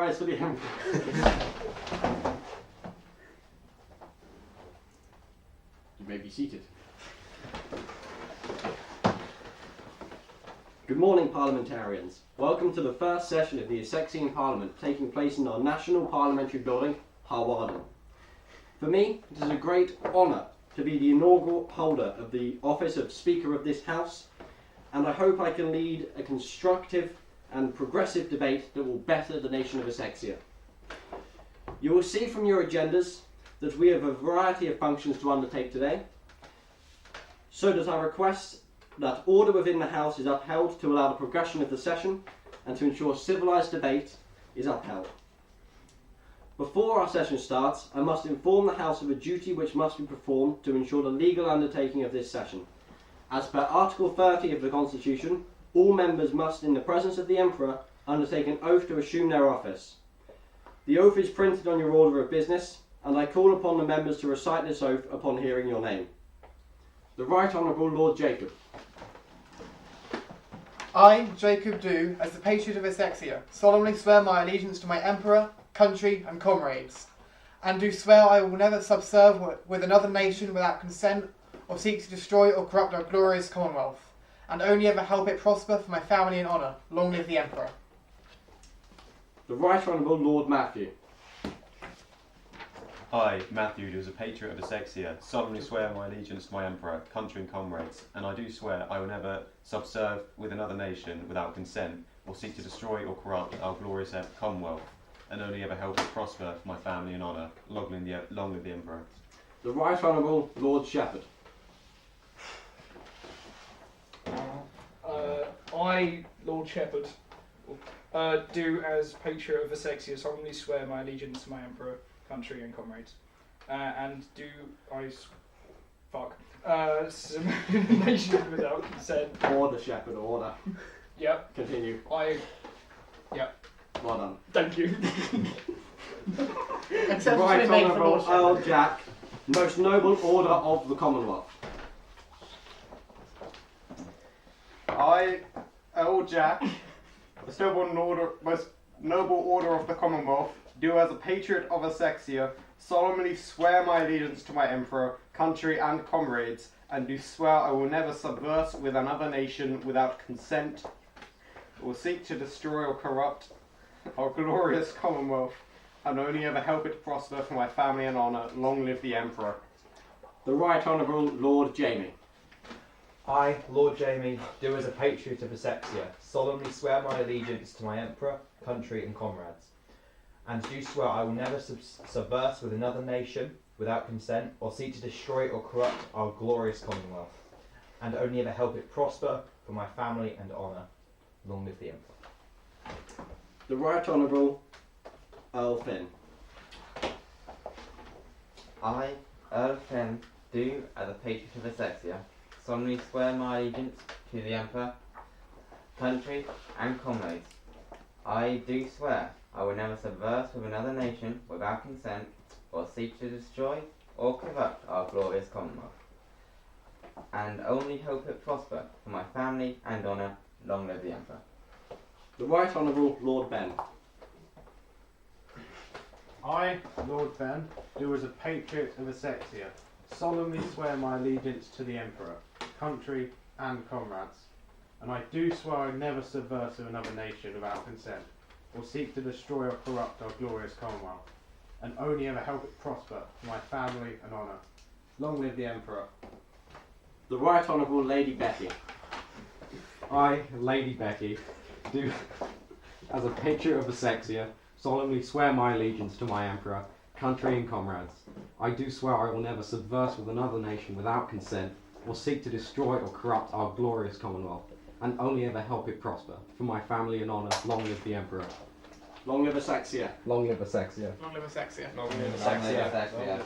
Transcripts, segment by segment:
prize for the Emperor. You may be seated. Good morning, parliamentarians. Welcome to the first session of the Essexian Parliament, taking place in our national parliamentary building, Hawarden. For me, it is a great honour to be the inaugural holder of the office of Speaker of this House, and I hope I can lead a constructive and progressive debate that will better the nation of Essexia. You will see from your agendas that we have a variety of functions to undertake today, so that I request that order within the House is upheld to allow the progression of the session and to ensure civilised debate is upheld. Before our session starts, I must inform the House of a duty which must be performed to ensure the legal undertaking of this session. As per Article 30 of the Constitution, all members must, in the presence of the Emperor, undertake an oath to assume their office. The oath is printed on your order of business, and I call upon the members to recite this oath upon hearing your name. The Right Honourable Lord Jacob. I, Jacob, do, as the Patriot of Essexia, solemnly swear my allegiance to my Emperor, country and comrades, and do swear I will never subserve with another nation without consent or seek to destroy or corrupt our glorious Commonwealth, and only ever help it prosper for my family and honour. Long live the Emperor. The Right Honourable Lord Matthew. I, Matthew, who is a patriot of Essexia, solemnly swear my allegiance to my Emperor, country and comrades, and I do swear I will never subserve with another nation without consent or seek to destroy or corrupt our glorious Commonwealth, and only ever help it prosper for my family and honour. Long live the Emperor. The Right Honourable Lord Shepherd. I, Lord Shepherd, do as Patriot of Essexia solemnly swear my allegiance to my Emperor, country and comrades, and do I submit the nation without consent. Order, Shepherd, order. Yep. Continue. Yep. Well done. Thank you. The Right Honourable Earl Jack, most noble order of the Commonwealth. I, Earl Jack, most noble order of the Commonwealth, do as a patriot of Essexia solemnly swear my allegiance to my Emperor, country and comrades, and do swear I will never subvert with another nation without consent or seek to destroy or corrupt our glorious Commonwealth, and only ever help it prosper for my family and honour. Long live the Emperor. The Right Honourable Lord Jamie. I, Lord Jamie, do as a patriot of Essexia solemnly swear my allegiance to my Emperor, country and comrades, and do swear I will never subvert with another nation without consent or seek to destroy or corrupt our glorious Commonwealth, and only ever help it prosper for my family and honour. Long live the Emperor. The Right Honourable Earl Finn. I, Earl Finn, do, as a patriot of Essexia, solemnly swear my allegiance to the Emperor, country and comrades. I do swear I will never subvert with another nation without consent or seek to destroy or corrupt our glorious Commonwealth, and only hope it prosper for my family and honour. Long live the Emperor. The Right Honourable Lord Ben. I, Lord Ben, do as a patriot of Essexia solemnly swear my allegiance to the Emperor, country and comrades, and I do swear I never subvert to another nation without consent or seek to destroy or corrupt our glorious Commonwealth, and only ever help it prosper for my family and honour. Long live the Emperor. The Right Honourable Lady Betty. I, Lady Betty, do, as a patriot of Essexia, solemnly swear my allegiance to my Emperor, country and comrades. I do swear I will never subvert with another nation without consent or seek to destroy or corrupt our glorious Commonwealth, and only ever help it prosper for my family and honour. Long live the Emperor. Long live Essexia. Long live Essexia. Long live Essexia. Long live Long live Essexia. Essexia.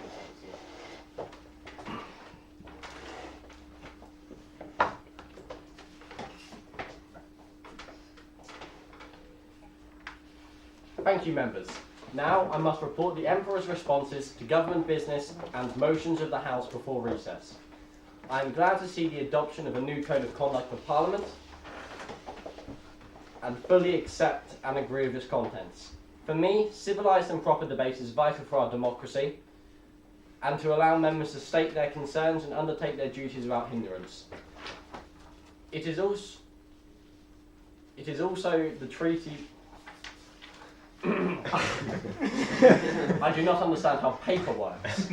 Thank you, members. Now I must report the Emperor's responses to government business and motions of the House before recess. I am glad to see the adoption of a new Code of Conduct for Parliament and fully accept and agree with its contents. For me, civilised and proper debate is vital for our democracy and to allow members to state their concerns and undertake their duties without hindrance. It is also the treaty... I do not understand how paper works.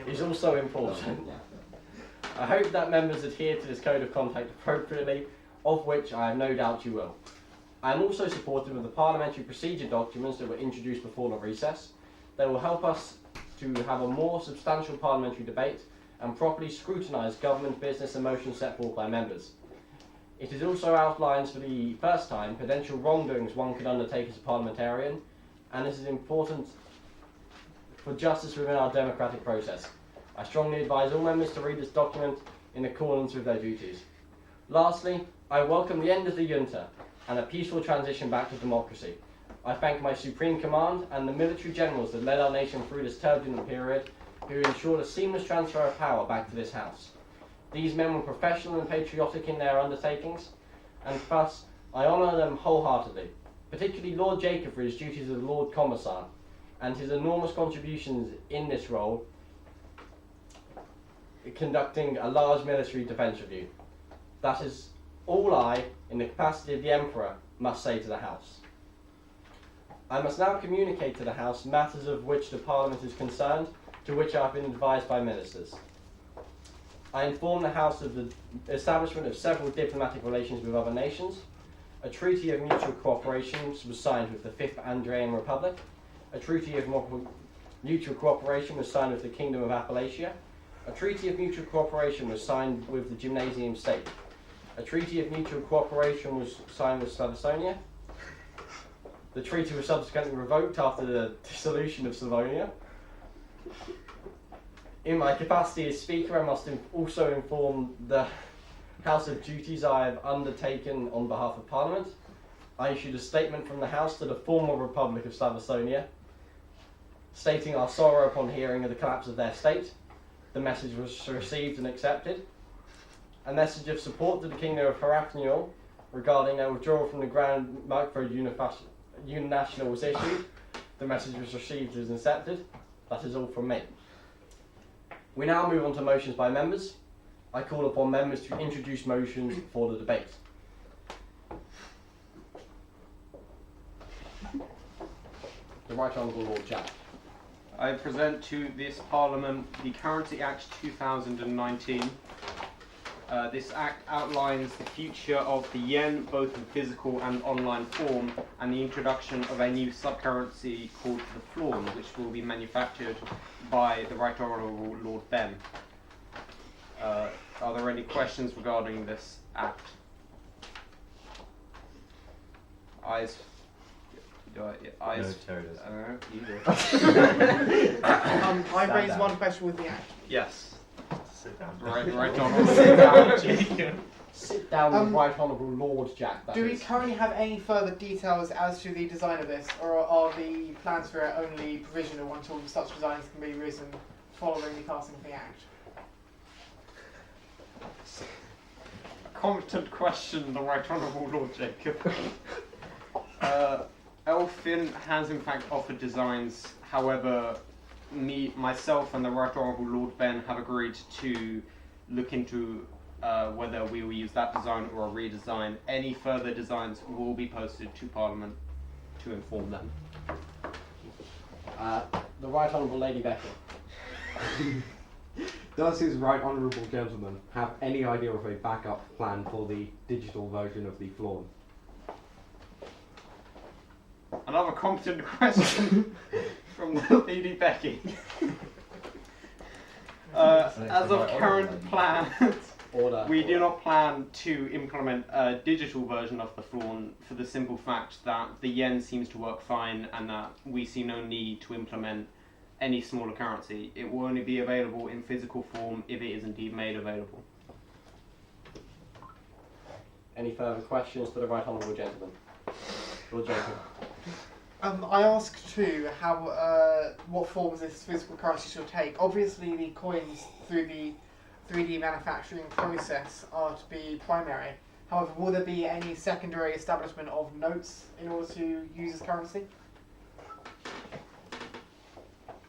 Is also important. I hope that members adhere to this code of conduct appropriately, of which I have no doubt you will. I am also supportive of the parliamentary procedure documents that were introduced before the recess. They will help us to have a more substantial parliamentary debate and properly scrutinise government business and motions set forth by members. It is also outlines for the first time potential wrongdoings one could undertake as a parliamentarian, and this is important for justice within our democratic process. I strongly advise all members to read this document in accordance with their duties. Lastly, I welcome the end of the junta and a peaceful transition back to democracy. I thank my Supreme Command and the military generals that led our nation through this turbulent period, who ensured a seamless transfer of power back to this House. These men were professional and patriotic in their undertakings, and thus I honour them wholeheartedly, particularly Lord Jacob for his duties as Lord Commissar, and his enormous contributions in this role, conducting a large military defence review. That is all I, in the capacity of the Emperor, must say to the House. I must now communicate to the House matters of which the Parliament is concerned, to which I have been advised by ministers. I inform the House of the establishment of several diplomatic relations with other nations. A treaty of mutual cooperation was signed with the 5th Andrean Republic. A treaty of mutual cooperation was signed with the Kingdom of Appalachia. A treaty of mutual cooperation was signed with the Gymnasium State. A treaty of mutual cooperation was signed with Slavonia. The treaty was subsequently revoked after the dissolution of Slavonia. In my capacity as Speaker, I must also inform the House of duties I have undertaken on behalf of Parliament. I issued a statement from the House to the former Republic of Slavonia, stating our sorrow upon hearing of the collapse of their state. The message was received and accepted. A message of support to the Kingdom of Hawarden regarding their withdrawal from the Grand Micro Uninational was issued. The message was received and accepted. That is all from me. We now move on to motions by members. I call upon members to introduce motions for the debate. The Right Honourable Lord Jack. I present to this Parliament the Currency Act 2019. This act outlines the future of the yen, both in physical and online form, and the introduction of a new subcurrency called the florin, which will be manufactured by the Right Honourable Lord Ben. Are there any questions regarding this act? Eyes. Eyes. No, Terry does. You do. I raised one question with the act. Yes. Sit down. Right on. Sit down. Sit down, Right Honourable Lord Jack. Do we currently have any further details as to the design of this, or are the plans for it only provisional until such designs can be risen following the passing of the act? Competent question, the Right Honourable Lord Jacob. Elfin has in fact offered designs, however, myself and the Right Honourable Lord Ben have agreed to look into whether we will use that design or a redesign. Any further designs will be posted to Parliament to inform them. The Right Honourable Lady Becky. Does his right honourable gentleman have any idea of a backup plan for the digital version of the florin? Another competent question from Lady Becky. As of current plans, we do not plan to implement a digital version of the florin for the simple fact that the yen seems to work fine and that we see no need to implement any smaller currency. It will only be available in physical form if it is indeed made available. Any further questions for the Right Honourable Gentleman? Lord Jacob. I asked too how what forms this physical currency should take. Obviously, the coins through the 3D manufacturing process are to be primary, However, will there be any secondary establishment of notes in order to use as currency?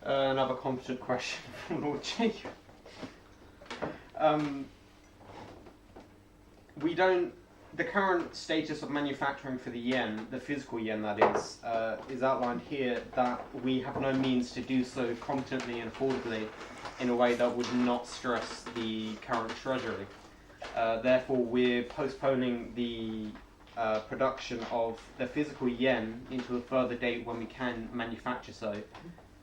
Another competent question from Lord Jacob. We don't. The current status of manufacturing for the yen, the physical yen that is outlined here. That we have no means to do so competently and affordably, in a way that would not stress the current treasury. Therefore, we're postponing the production of the physical yen into a further date when we can manufacture so.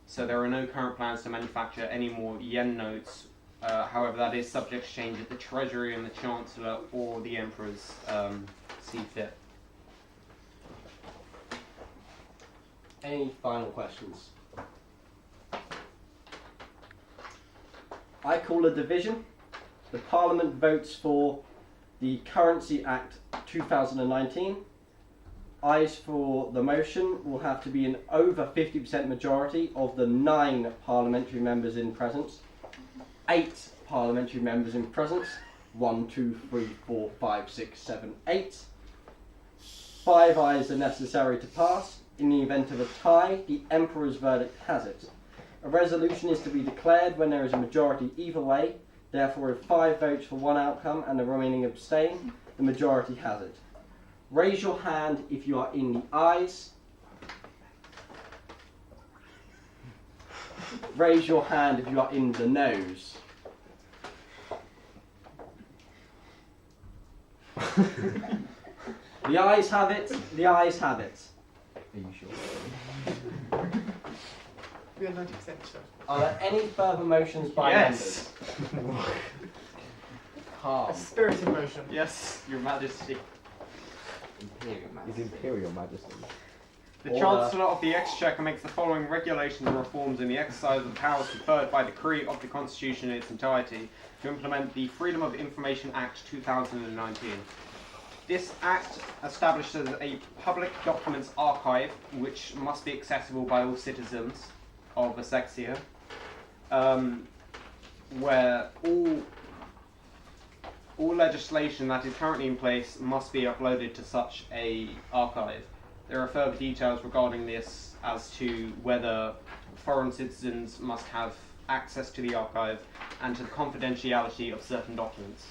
So there are no current plans to manufacture any more yen notes. However, that is subject to change if the Treasury and the Chancellor or the Emperors see fit. Any final questions? I call a division. The Parliament votes for the Currency Act 2019. Ayes for the motion will have to be an over 50% majority of the 9 parliamentary members in presence. 8 parliamentary members in presence. 1, 2, 3, 4, 5, 6, 7, 8. 5 ayes are necessary to pass. In the event of a tie, the Emperor's verdict has it. A resolution is to be declared when there is a majority either way. Therefore, if 5 votes for one outcome and the remaining abstain, the majority has it. Raise your hand if you are in the ayes. Raise your hand if you are in the noes. The ayes have it. The ayes have it. Are you sure? We are 90% sure. Are there any further motions by Yes. members? A Calm. spirited motion. Yes, Your Majesty. Imperial His Majesty. Imperial Majesty. The Order. Chancellor of the Exchequer makes the following regulations and reforms in the exercise of the powers conferred by decree of the Constitution in its entirety to implement the Freedom of Information Act 2019. This Act establishes a public documents archive which must be accessible by all citizens of Essexia, where all legislation that is currently in place must be uploaded to such a archive. There are further details regarding this as to whether foreign citizens must have access to the archive and to the confidentiality of certain documents.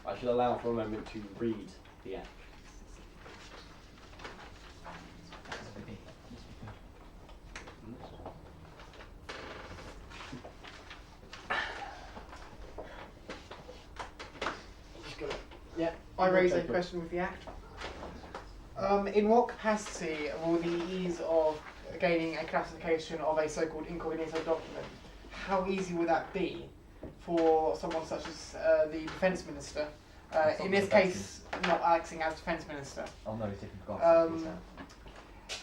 I shall allow for a moment to read the act. Yeah. I raise a question with the Act. In what capacity will the ease of gaining a classification of a so-called incognito document, how easy would that be for someone such as the Defence Minister? In this case, not acting as Defence Minister. I'll notice if you've got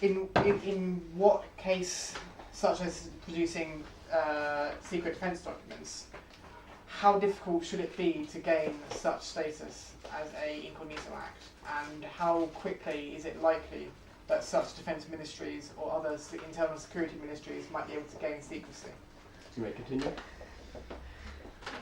In what case, such as producing secret defence documents, how difficult should it be to gain such status as a incognito act, and how quickly is it likely that such defence ministries or other internal security ministries might be able to gain secrecy? You may continue.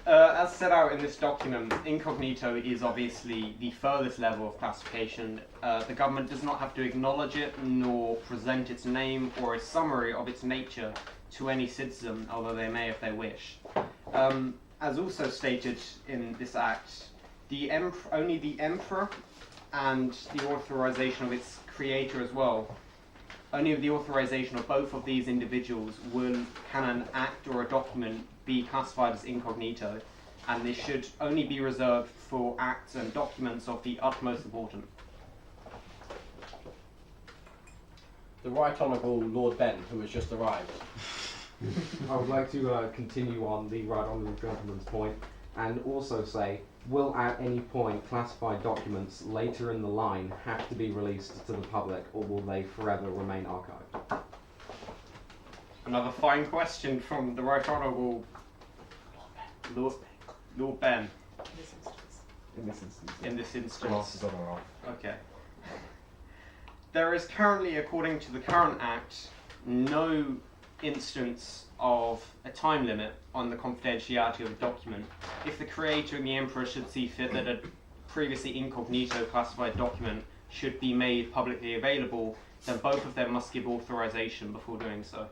As set out in this document, incognito is obviously the furthest level of classification. The government does not have to acknowledge it nor present its name or a summary of its nature to any citizen, although they may if they wish. As also stated in this act, only the Emperor and the authorization of its creator as well, only with the authorization of both of these individuals can an act or a document be classified as incognito, and this should only be reserved for acts and documents of the utmost importance. The Right Honourable Lord Ben, who has just arrived. I would like to continue on the right honourable gentleman's point and also say, will at any point classified documents later in the line have to be released to the public, or will they forever remain archived? Another fine question from the Right Honourable Lord Ben. in this instance. In this instance. Glasses on or off. Okay. There is currently, according to the current Act, no instance of a time limit on the confidentiality of a document. If the creator and the emperor should see fit that a previously incognito classified document should be made publicly available, then both of them must give authorization before doing so.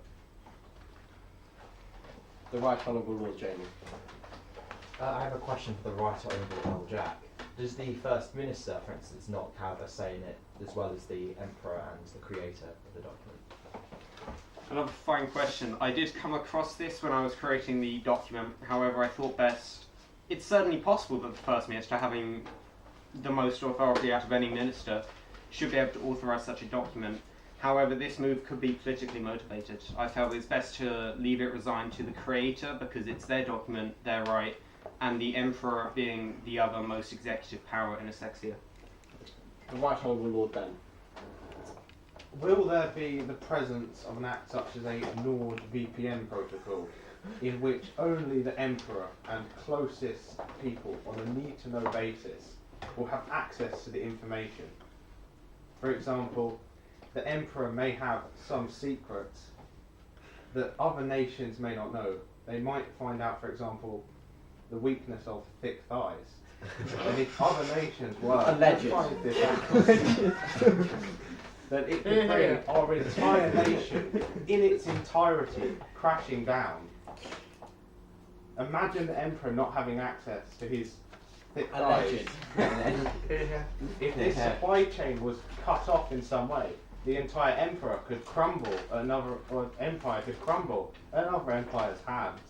The Right Honourable Lord Jamie. I have a question for the Right Honourable Earl Jack. Does the First Minister, for instance, not have a say in it as well as the Emperor and the creator of the document? Another fine question. I did come across this when I was creating the document, however I thought best. It's certainly possible that the First Minister, having the most authority out of any minister, should be able to authorise such a document. However, this move could be politically motivated. I felt it's best to leave it resigned to the creator because it's their document, their right, and the Emperor being the other most executive power in Essexia. The Right Honourable Lord Ben. Will there be the presence of an act such as a NordVPN protocol in which only the Emperor and closest people on a need-to-know basis will have access to the information? For example, the Emperor may have some secrets that other nations may not know. They might find out, for example, the weakness of thick thighs. And if other nations were to find this out, then it could bring our entire nation in its entirety crashing down. Imagine the Emperor not having access to his thick thighs. If this supply chain was cut off in some way, the entire Emperor could crumble, or empire could crumble another empire's hands.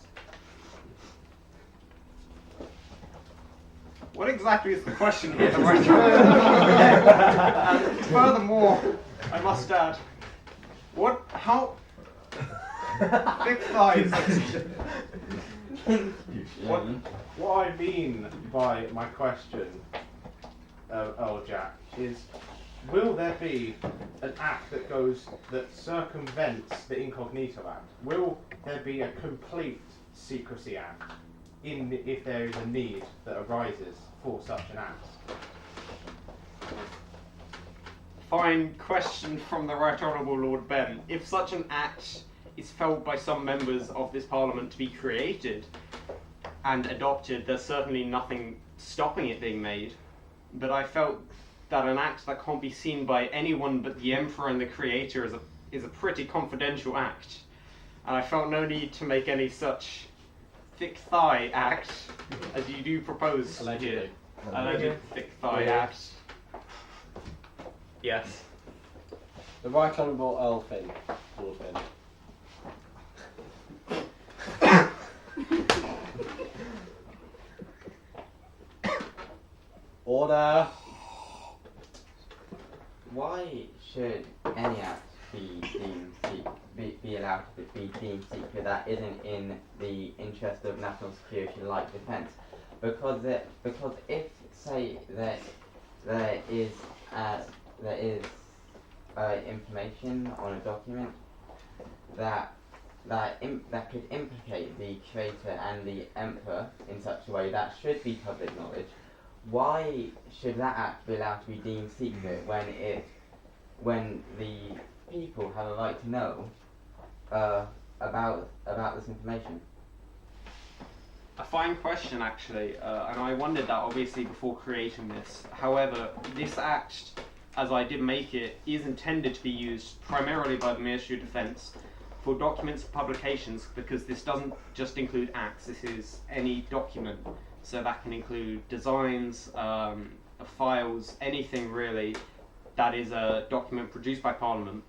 What exactly is the question here? Furthermore, I must add, how thick thighs? What I mean by my question, Earl Jack, is will there be an act that circumvents the Incognito Act? Will there be a complete secrecy act if there is a need that arises for such an act? Fine question from the Right Honourable Lord Ben. If such an act is felt by some members of this Parliament to be created and adopted, there's certainly nothing stopping it being made. But I felt that an act that can't be seen by anyone but the Emperor and the Creator is a pretty confidential act. And I felt no need to make any such thick thigh act as you do propose here. Alleged thick thigh act. Yes. The Right Honourable Earl Finn. Lord Finn. Order. Why should any act be allowed to be deemed secret that isn't in the interest of national security, like defence? Because if, say, there is information on a document that could implicate the creator and the emperor in such a way that should be public knowledge, why should that act be allowed to be deemed secret when the people have a right to know about this information? A fine question, actually, and I wondered that obviously before creating this. However, this act, as I did make it, is intended to be used primarily by the Ministry of Defence for documents and publications, because this doesn't just include acts, this is any document. So that can include designs, files, anything really that is a document produced by Parliament,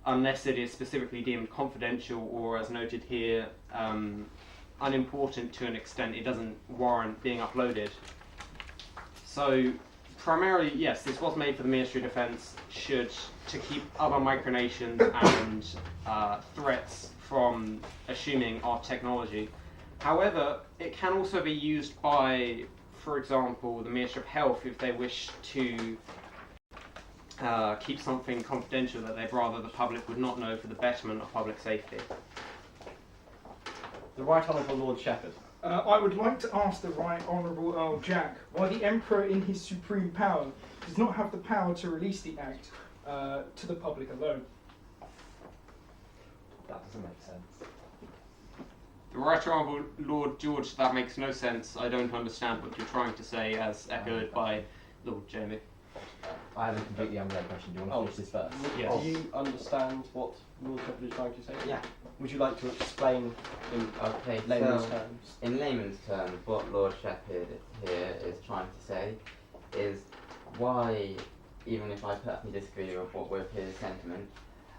unless it is specifically deemed confidential or, as noted here, unimportant to an extent it doesn't warrant being uploaded. So primarily, yes, this was made for the Ministry of Defence to keep other micronations and threats from assuming our technology. However, it can also be used by, for example, the Ministry of Health if they wish to keep something confidential that they'd rather the public would not know for the betterment of public safety. The Right Honourable Lord Shepherd. I would like to ask the Right Honourable Earl Jack why the Emperor in his supreme power does not have the power to release the Act to the public alone. That doesn't make sense. The Right Honourable Lord George, that makes no sense. I don't understand what you're trying to say, as echoed by Lord Jamie. I have a completely unrelated question. Do you want to finish this first? Do you understand what Lord Shepherd is trying to say? Yeah. Would you like to explain in Okay, layman's so terms? in layman's terms, what Lord Shepherd here is trying to say is why, even if I personally disagree with his sentiment,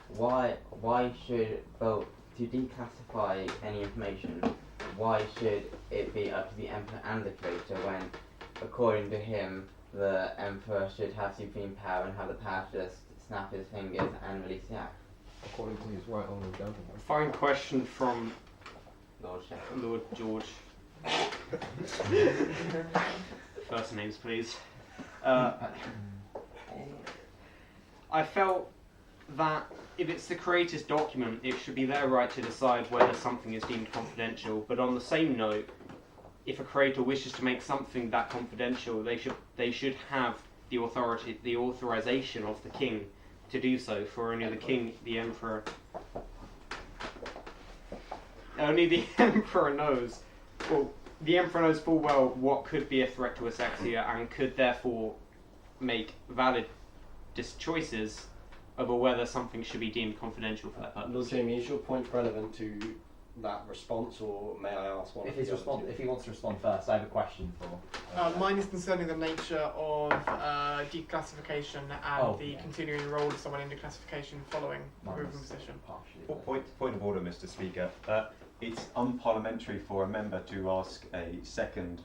why should vote to declassify any information? Why should it be up to the Emperor and the Creator when, according to him, the Emperor should have supreme power and have the power to just snap his fingers and release the act? According to his right honourable gentleman. Fine question from Lord Shepherd. Lord George. First names, please. I felt that if it's the creator's document, it should be their right to decide whether something is deemed confidential. But on the same note, if a creator wishes to make something that confidential, they should have the authorization of the king to do so. For only the king, the emperor, only the emperor knows. Well, the emperor knows full well what could be a threat to Essexia and could therefore make valid choices over whether something should be deemed confidential for that purpose. Lord Jamie, is your point relevant to that response, or may I ask one? If he wants to respond first, I have a question for. Mine is concerning the nature of declassification and the continuing role of someone in declassification following approval position. Point of order, Mr. Speaker. It's unparliamentary for a member to ask a second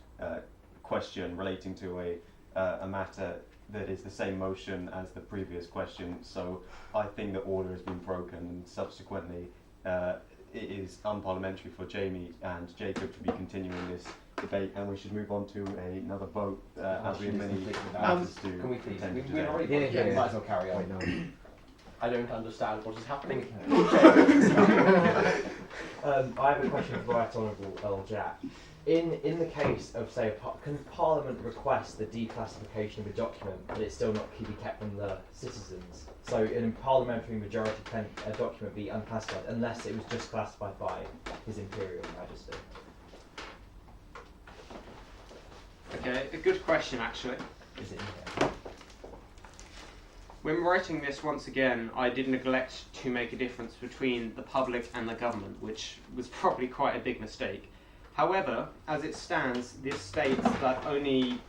question relating to a matter that is the same motion as the previous question. So I think the order has been broken, and subsequently it is unparliamentary for Jamie and Jacob to be continuing this debate, and we should move on to another vote as we have many matters to Can we please? attend to We've today. already voted, might as well carry on. I don't understand what is happening. I have a question for Right Honourable Earl Jack. In the case of, say, can Parliament request the declassification of a document, but it still not be kept from the citizens? So, in a parliamentary majority, can a document be unclassified unless it was just classified by His Imperial Majesty? Okay, a good question actually. Is it in here? When writing this, once again, I did neglect to make a difference between the public and the government, which was probably quite a big mistake. However, as it stands, this states that only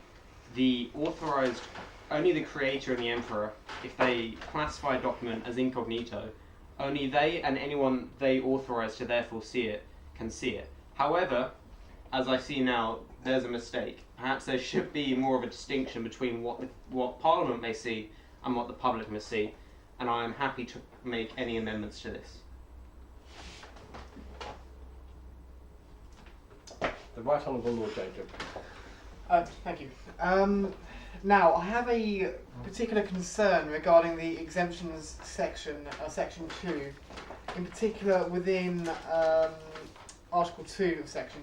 the creator and the emperor, if they classify a document as incognito, only they and anyone they authorize to therefore see it can see it. However, as I see now, there's a mistake. Perhaps there should be more of a distinction between what Parliament may see and what the public must see, and I am happy to make any amendments to this. The Right Honourable Lord Jacob. Thank you. Now, I have a particular concern regarding the exemptions section, section 2, in particular within Article 2 of section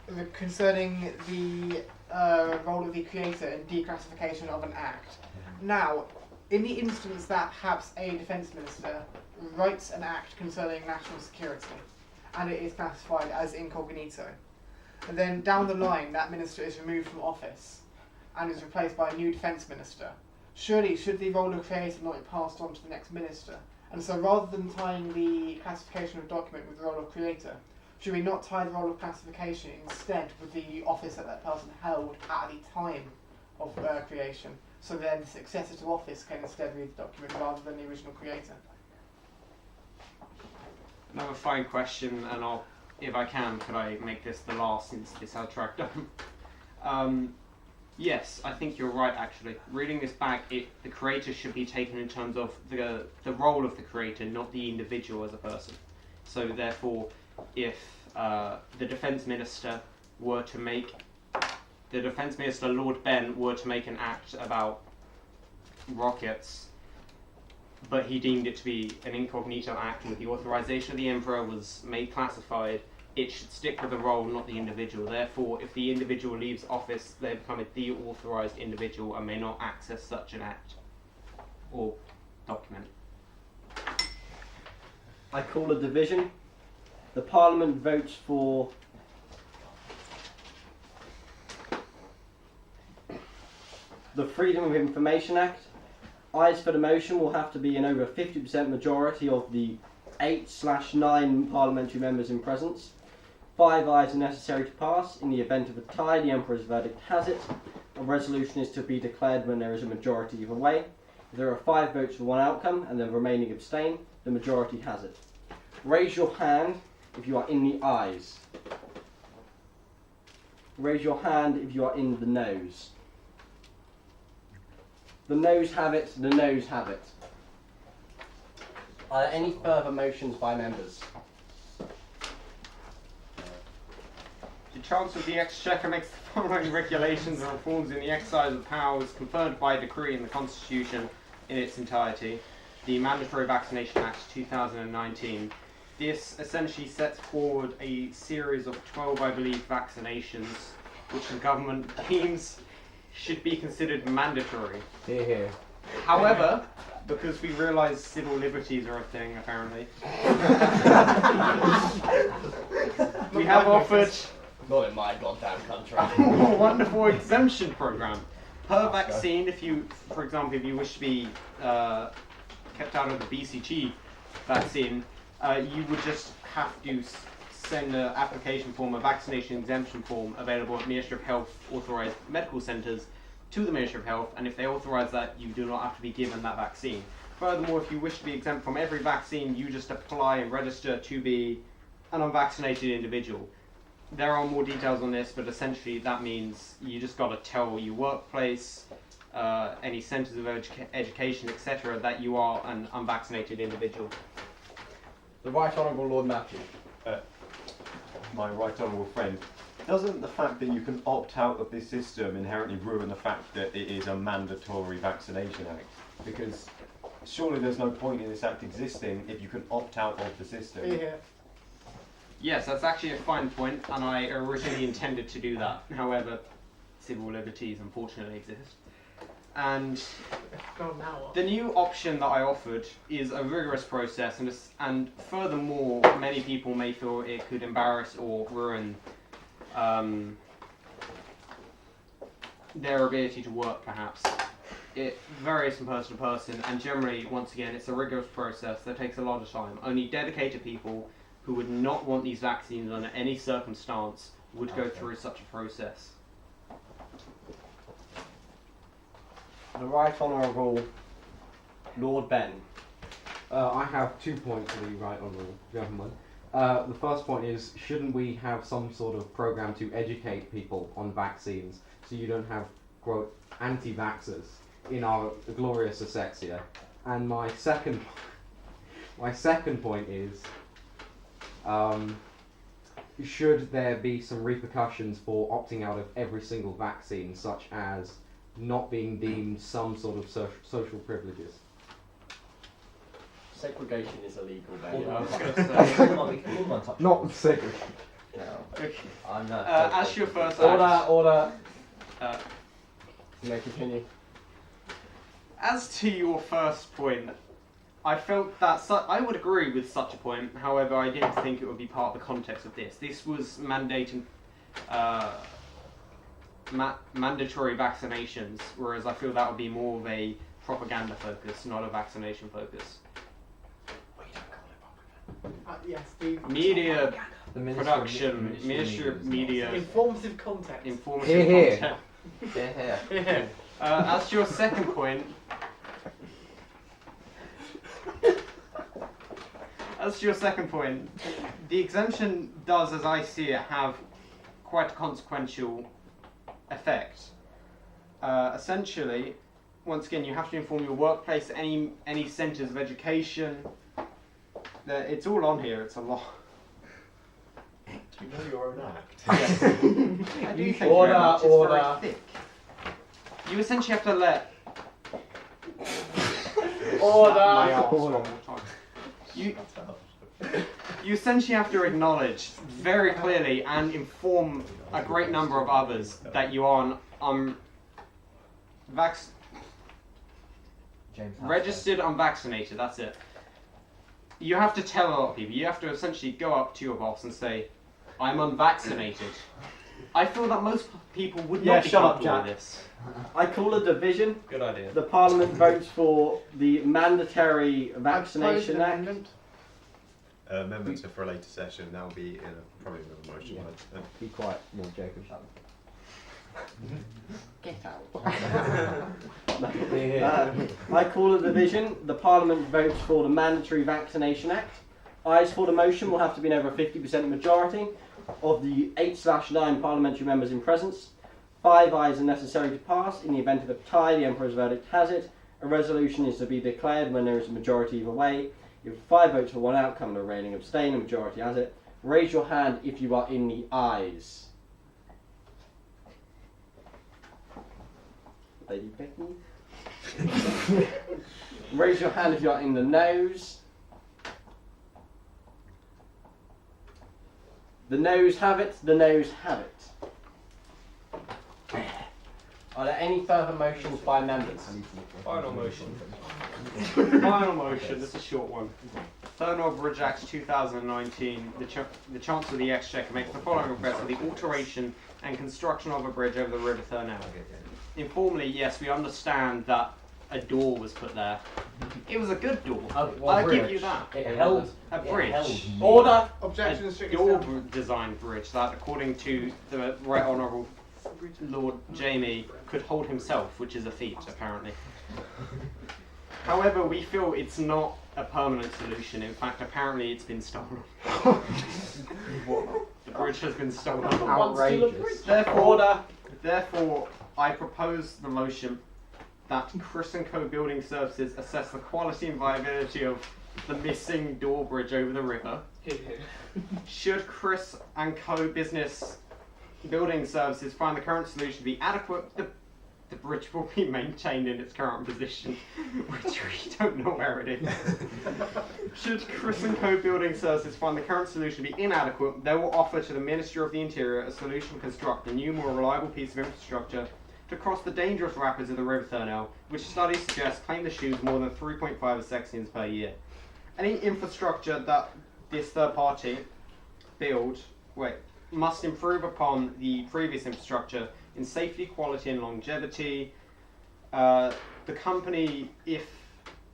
2, concerning the role of the creator in declassification of an act. Now, in the instance that perhaps a defence minister writes an act concerning national security, and it is classified as incognito, and then down the line that minister is removed from office and is replaced by a new defence minister, surely should the role of creator not be passed on to the next minister? And so rather than tying the classification of a document with the role of creator, should we not tie the role of classification instead with the office that that person held at the time of creation, so then the successor to office can instead read the document rather than the original creator? Another fine question, and if I can, could I make this the last since this had tracked on? Yes, I think you're right actually. Reading this back, the creator should be taken in terms of the role of the creator, not the individual as a person. So therefore, if the Defence Minister Lord Ben were to make an act about rockets, but he deemed it to be an incognito act with the authorization of the Emperor was made classified, it should stick with the role, not the individual. Therefore, if the individual leaves office, they become a deauthorized individual and may not access such an act or document. I call a division. The Parliament votes for the Freedom of Information Act. Ayes for the motion will have to be an over 50% majority of the 8/9 parliamentary members in presence. 5 ayes are necessary to pass. In the event of a tie, the Emperor's verdict has it. A resolution is to be declared when there is a majority either way. If there are 5 votes for one outcome and the remaining abstain, the majority has it. Raise your hand if you are in the ayes. Raise your hand if you are in the noes. The noes have it, the noes have it. Are there any further motions by members? The Chancellor of the Exchequer makes the following regulations and reforms in the exercise of powers conferred by decree in the Constitution in its entirety. The Mandatory Vaccination Act 2019. This essentially sets forward a series of 12, I believe, vaccinations which the government deems should be considered mandatory. Hear, hear. However, because we realise civil liberties are a thing, apparently, we have offered Not in my goddamn country. a wonderful exemption program. Per vaccine, if you, for example, if you wish to be kept out of the BCG vaccine, you would just have to send an application form, a vaccination exemption form, available at Ministry of Health authorised medical centres to the Ministry of Health, and if they authorise that, you do not have to be given that vaccine. Furthermore, if you wish to be exempt from every vaccine, you just apply and register to be an unvaccinated individual. There are more details on this, but essentially that means you just got to tell your workplace, any centres of education, etc., that you are an unvaccinated individual. The Right Honourable Lord Matthew. My right honourable friend, doesn't the fact that you can opt out of this system inherently ruin the fact that it is a mandatory vaccination act? Because surely there's no point in this act existing if you can opt out of the system. Here. Yes, that's actually a fine point, and I originally intended to do that. However, civil liberties unfortunately exist. And the new option that I offered is a rigorous process, and furthermore, many people may feel it could embarrass or ruin their ability to work, perhaps. It varies from person to person, and generally, once again, it's a rigorous process that takes a lot of time. Only dedicated people who would not want these vaccines under any circumstance would go through such a process. The Right Honourable Lord Ben. I have 2 points for the right honourable gentleman. The first point is, shouldn't we have some sort of program to educate people on vaccines so you don't have anti-vaxxers in our glorious Essexia? And my second point is, should there be some repercussions for opting out of every single vaccine, such as not being deemed some sort of social privileges? Segregation is illegal, Ben. I was going to say. Not segregation. Okay. I'm not. As to your first Order. Uh, You may continue. As to your first point, I felt that I would agree with such a point. However, I didn't think it would be part of the context of this. This was mandating mandatory vaccinations, whereas I feel that would be more of a propaganda focus, not a vaccination focus. Yes, the Media The production, Ministry of Media, informative context. informative Hear, hear. content. Here, here. As to your second point, the exemption does, as I see it, have quite a consequential effect. Essentially, once again, you have to inform your workplace, any centres of education. It's all on here. It's a lot. Do you know your own act? Yes. I do think Order, very much. It's order. very thick. You essentially have to let my arse one more time. You essentially have to acknowledge very clearly and inform a great number of others that you are James registered unvaccinated. That's it. you have to tell a lot of people. You have to essentially go up to your boss and say, "I'm unvaccinated." I feel that most people would Yeah, not be shut up, comfortable with Jack. this. I call a division. Good idea. The Parliament votes for the Mandatory I propose Vaccination an Act. amendment. Amendments are for a later session. That'll be in probably another motion. Yeah. Be quiet, Lord Jacob. Get out. I call a division. The Parliament votes for the Mandatory Vaccination Act. Ayes for the motion will have to be an over 50% majority of the 8/9 parliamentary members in presence. 5 ayes are necessary to pass. In the event of a tie, the Emperor's verdict has it. A resolution is to be declared when there is a majority either way. If 5 votes for one outcome and a reigning abstain, a majority has it. Raise your hand if you are in the ayes. Lady Becky. Raise your hand if you are in the noes. The noes have it. The noes have it. Are there any further motions by members? Final motion. Final motion. This is a short one. Thurnall Bridge Act 2019. The Chancellor of the Exchequer makes the following request for the alteration and construction of a bridge over the River Thurnall. Informally, yes, we understand that a door was put there. It was a good door. I'll give you that. It held A bridge. Order. Objection, A stricken door stand. design bridge that, according to the Right Honourable Lord Jamie, could hold himself, which is a feat, apparently. However, we feel it's not a permanent solution. In fact, apparently it's been stolen. The bridge has been stolen. outrageous. Therefore, I propose the motion that Chris & Co Building Services assess the quality and viability of the missing door bridge over the river. Should Chris & Co Business Building Services find the current solution to be adequate, the bridge will be maintained in its current position, which we don't know where it is. Should Chris & Co Building Services find the current solution to be inadequate, they will offer to the Ministry of the Interior a solution to construct a new, more reliable piece of infrastructure to cross the dangerous rapids of the River Thurnall, which studies suggest claim to choose more than 3.5 Essexians per year. Any infrastructure that this third party must improve upon the previous infrastructure in safety, quality and longevity. The company, if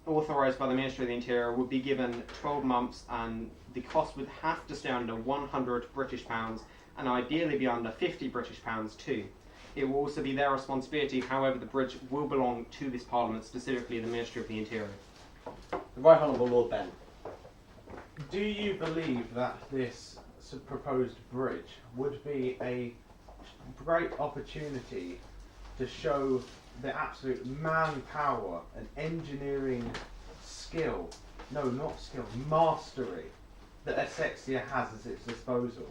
authorised by the Ministry of the Interior, would be given 12 months and the cost would have to stay under £100 British and ideally be under £50 British too. It will also be their responsibility, however the bridge will belong to this Parliament, specifically the Ministry of the Interior. The Right Honourable Lord Ben. Do you believe that this proposed bridge would be a great opportunity to show the absolute manpower and engineering skill, no, not skill, mastery that Essexia has at its disposal?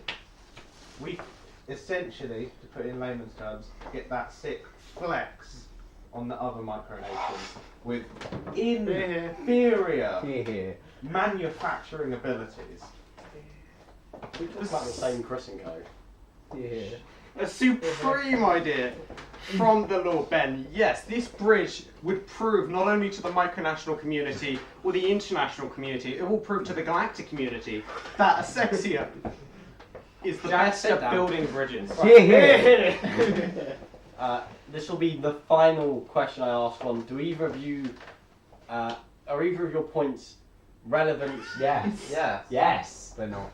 We essentially, to put it in layman's terms, get that sick flex on the other micronations with inferior manufacturing abilities. We talk about the same Chris & Co. A supreme idea from the Lord Ben. Yes, this bridge would prove not only to the micronational community or the international community, it will prove to the galactic community that Essexia is the best at building bridges. This will be the final question I ask on. Do either of you, are either of your points relevant? Yes. Yes. Yes. They're not.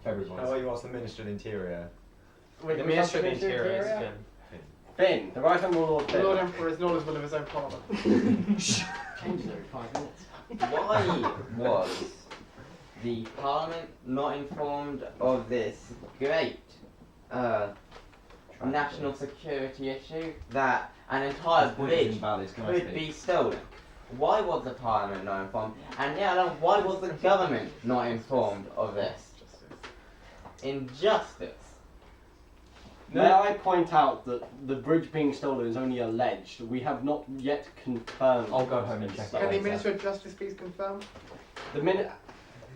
Everyone. How about you ask the Minister of the Interior? Wait, The was Minister of the that Interior is Interior? Finn. Finn, the Right Honourable Lord The Finn. Lord Emperor is knowledgeable of his own parliament. Changes every 5 minutes. Why was the Parliament not informed of this great national security issue that an entire bridge could be stolen? Why was the Parliament not informed? And why was the government not informed of this? Injustice. May I point out that the bridge being stolen is only alleged. We have not yet confirmed. I'll go home and check Can the Minister of Justice please confirm? The minute.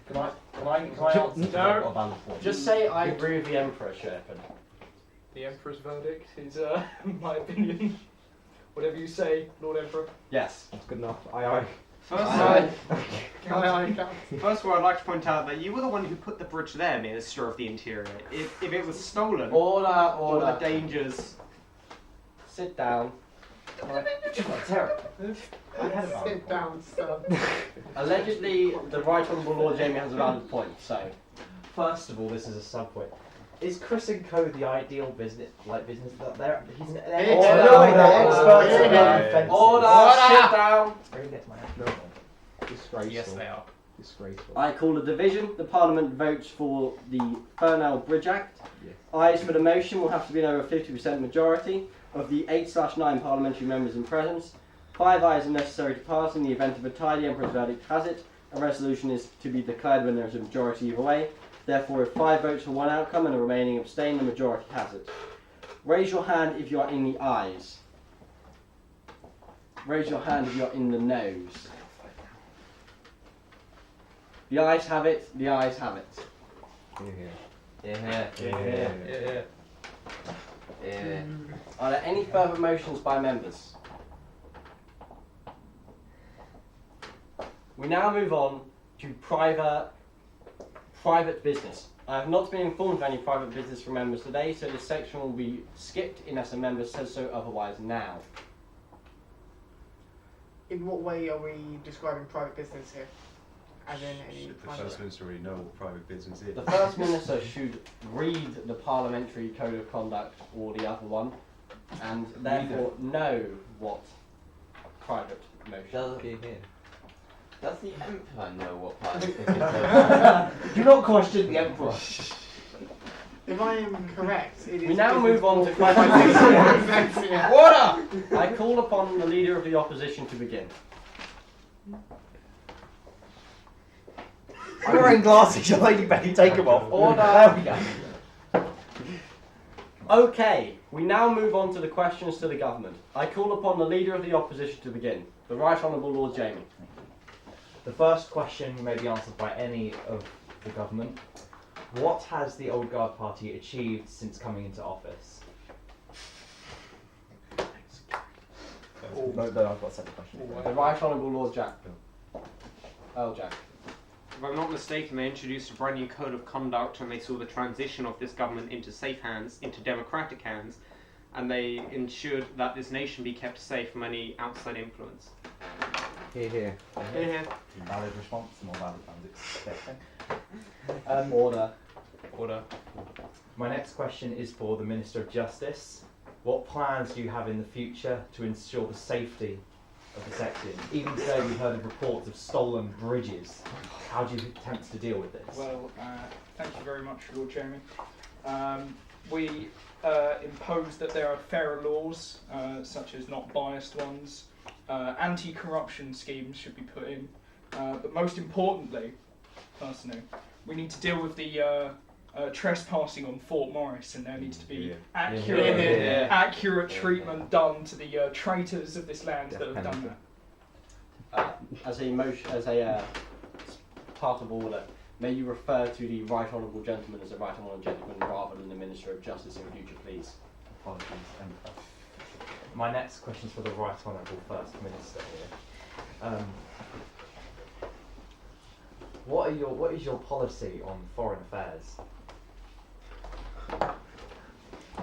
Can I answer No. Just say I agree with the Emperor, Sherpan. The Emperor's verdict is, my opinion. Whatever you say, Lord Emperor. Yes. That's good enough. Aye, aye. First of all, I'd like to point out that you were the one who put the bridge there, Minister of the Interior. If it was stolen, Order, all the order. dangers. Sit down. Sit down, sir. Allegedly, the Right Honourable Lord Jamie has a valid point, so. First of all, this is a sub point. Is Chris and Co the ideal business that they're experts in offences. Order! Sit down! Disgraceful. Yes, they are. Disgraceful. I call a division. The Parliament votes for the Furnell Bridge Act. Yes. Ayes for the motion will have to be an over 50% majority of the 8/9 parliamentary members in presence. 5 ayes are necessary to pass. In the event of a tie, the Emperor's verdict has it. A resolution is to be declared when there is a majority either way. Therefore, if 5 votes for one outcome and the remaining abstain, the majority has it. Raise your hand if you are in the ayes. Raise your hand if you are in the noes. The ayes have it. The ayes have it. Yeah. Are there any further motions by members? We now move on to private business. I have not been informed of any private business from members today, so this section will be skipped unless a member says so otherwise now. In what way are we describing private business here? As in any Should the private... First Minister already know what private business is? The First Minister should read the Parliamentary Code of Conduct or the other one, and therefore know what private motion is. Does the Emperor know what private business is? Do not question the Emperor. If I am correct, it is... We now move on to private business. Order! I call upon the Leader of the Opposition to begin. I'm wearing glasses, your Lady Becky, take them off. Order! There we go. Okay, we now move on to the questions to the government. I call upon the Leader of the Opposition to begin. The Right Honourable Lord Jamie. The first question may be answered by any of the government. What has the Old Guard Party achieved since coming into office? No, I've got a second question. The Right Honourable Lord Jack. Earl Jack. If I'm not mistaken, they introduced a brand new code of conduct and they saw the transition of this government into safe hands, into democratic hands, and they ensured that this nation be kept safe from any outside influence. Here. Valid response, more valid than expecting. Order. Order. My next question is for the Minister of Justice. What plans do you have in the future to ensure the safety of the Essexian? Even today we've heard of reports of stolen bridges. How do you attempt to deal with this? Well, thank you very much, Lord Jamie. We impose that there are fairer laws, such as not biased ones. Anti-corruption schemes should be put in. But most importantly, personally, we need to deal with the trespassing on Fort Morris, and there needs to be accurate treatment done to the traitors of this land that have done that. As a part of order, may you refer to the Right Honourable Gentleman as a Right Honourable Gentleman rather than the Minister of Justice in future, please. Apologies, Emperor. My next question is for the Right Honourable First Minister here. What is your policy on foreign affairs?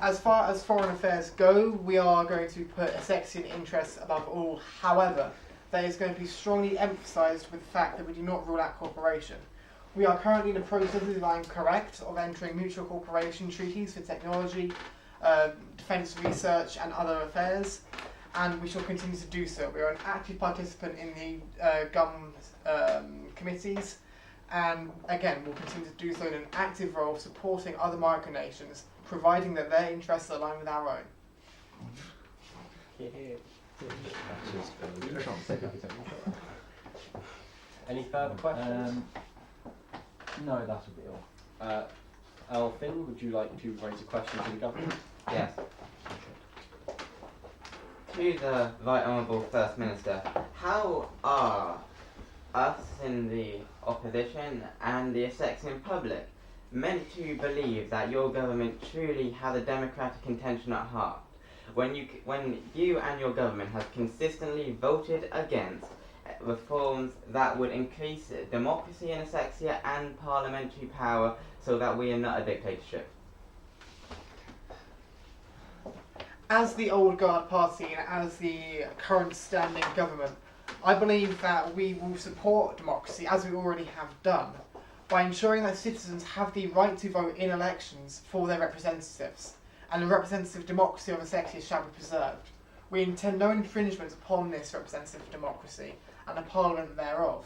As far as foreign affairs go, we are going to put Essexian interests above all. However, that is going to be strongly emphasised with the fact that we do not rule out cooperation. We are currently in the process, if I'm correct, of entering mutual cooperation treaties for technology, defence research and other affairs, and we shall continue to do so. We are an active participant in the GUM committees, and again we'll continue to do so in an active role supporting other micronations, providing that their interests align with our own. Any further questions? No, that would be all. Alfin, would you like to raise a question to the government? Yes. To the Right Honourable First Minister, how are us in the opposition and the Essexian public meant to believe that your government truly has a democratic intention at heart when you and your government have consistently voted against reforms that would increase democracy in Essexia and parliamentary power so that we are not a dictatorship. As the old guard party and as the current standing government, I believe that we will support democracy, as we already have done, by ensuring that citizens have the right to vote in elections for their representatives, and the representative democracy of Essexia shall be preserved. We intend no infringement upon this representative democracy and the parliament thereof.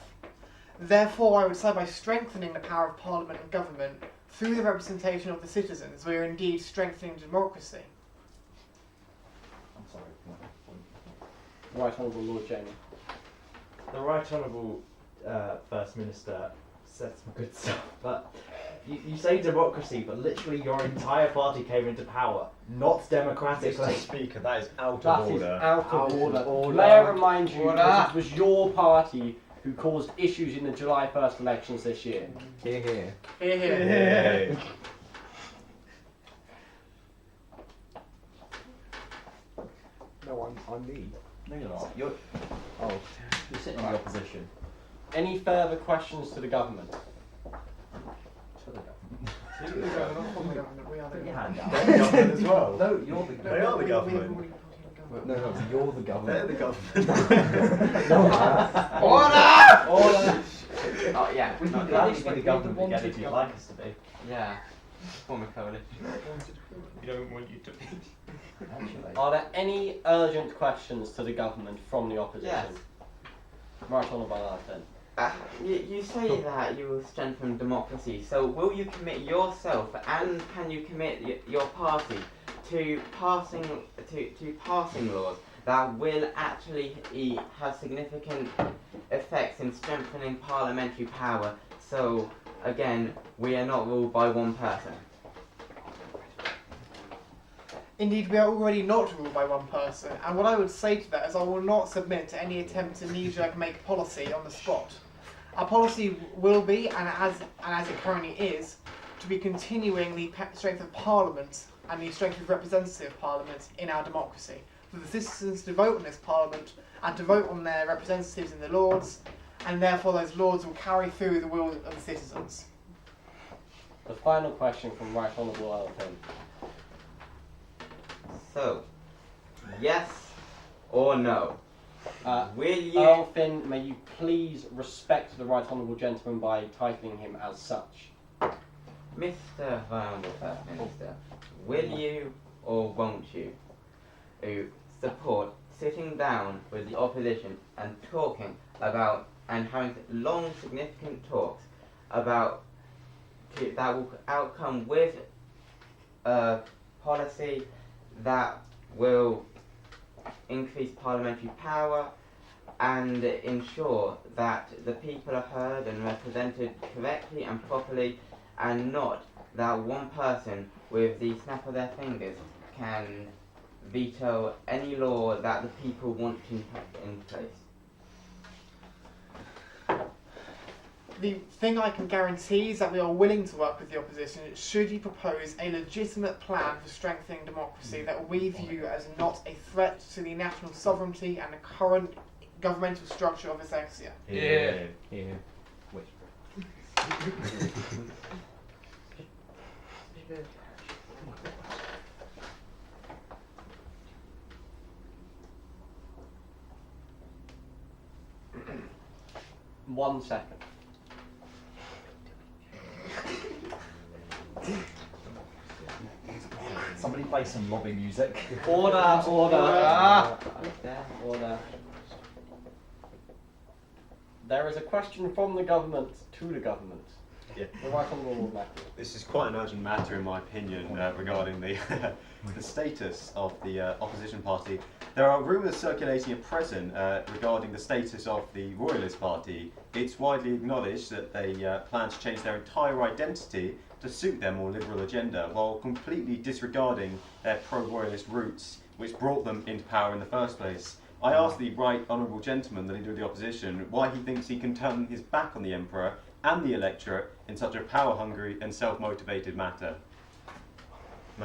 Therefore, I would say by strengthening the power of parliament and government through the representation of the citizens, we are indeed strengthening democracy. I'm sorry. Right Honourable Lord Jamie. The Right Honourable First Minister said some good stuff, but you say democracy, but literally your entire party came into power, not democratically. Mr. Speaker, that is out That of is order. out of order. order. May I remind you Order. that it was your party who caused issues in the July 1st elections this year. Hear, hear. Hear, hear. Hey. No, I'm me. No, you're not. You're sitting in the opposition. Any further questions to the government? We are the Put your hand They're the government as well. No, you're the They are the government. No, you're the They're government. the government. Order! Order! Oh yeah, We not can that. only be the government again if you'd like us to be. Yeah, form a coalition. We don't want you to be. Actually. Are there any urgent questions to the government from the opposition? Yes. Right Honourable Arden. You say that you will strengthen democracy, so will you commit yourself and can you commit your party to passing laws that will actually have significant effects in strengthening parliamentary power, so again we are not ruled by one person? Indeed, we are already not ruled by one person, and what I would say to that is I will not submit to any attempt to knee-jerk make policy on the spot. Our policy will be, and as it currently is, to be continuing the strength of Parliament and the strength of representative Parliament in our democracy. For the citizens to vote on this Parliament and to vote on their representatives in the Lords, and therefore those Lords will carry through the will of the citizens. The final question from Right Honourable Arden. So, yes or no? Will you? Earl Finn, may you please respect the Right Honourable Gentleman by titling him as such. Mr. Honourable First Minister, will you or won't you support sitting down with the opposition and talking about and having long significant talks about that will outcome with a policy that will increase parliamentary power and ensure that the people are heard and represented correctly and properly, and not that one person with the snap of their fingers can veto any law that the people want in place? The thing I can guarantee is that we are willing to work with the opposition should you propose a legitimate plan for strengthening democracy that we view as not a threat to the national sovereignty and the current governmental structure of Essexia. Yeah. Here. Which? One second. Somebody play some lobby music. Order, order. Order. There is a question from the government to the government. Yeah. The Right Honourable Lord Matthew. This is quite an urgent matter, in my opinion, regarding the the status of the opposition party. There are rumours circulating at present regarding the status of the Royalist Party. It's widely acknowledged that they plan to change their entire identity to suit their more liberal agenda, while completely disregarding their pro-Royalist roots, which brought them into power in the first place. I asked the Right Honourable Gentleman, the Leader of the Opposition, why he thinks he can turn his back on the Emperor and the electorate in such a power-hungry and self-motivated matter. The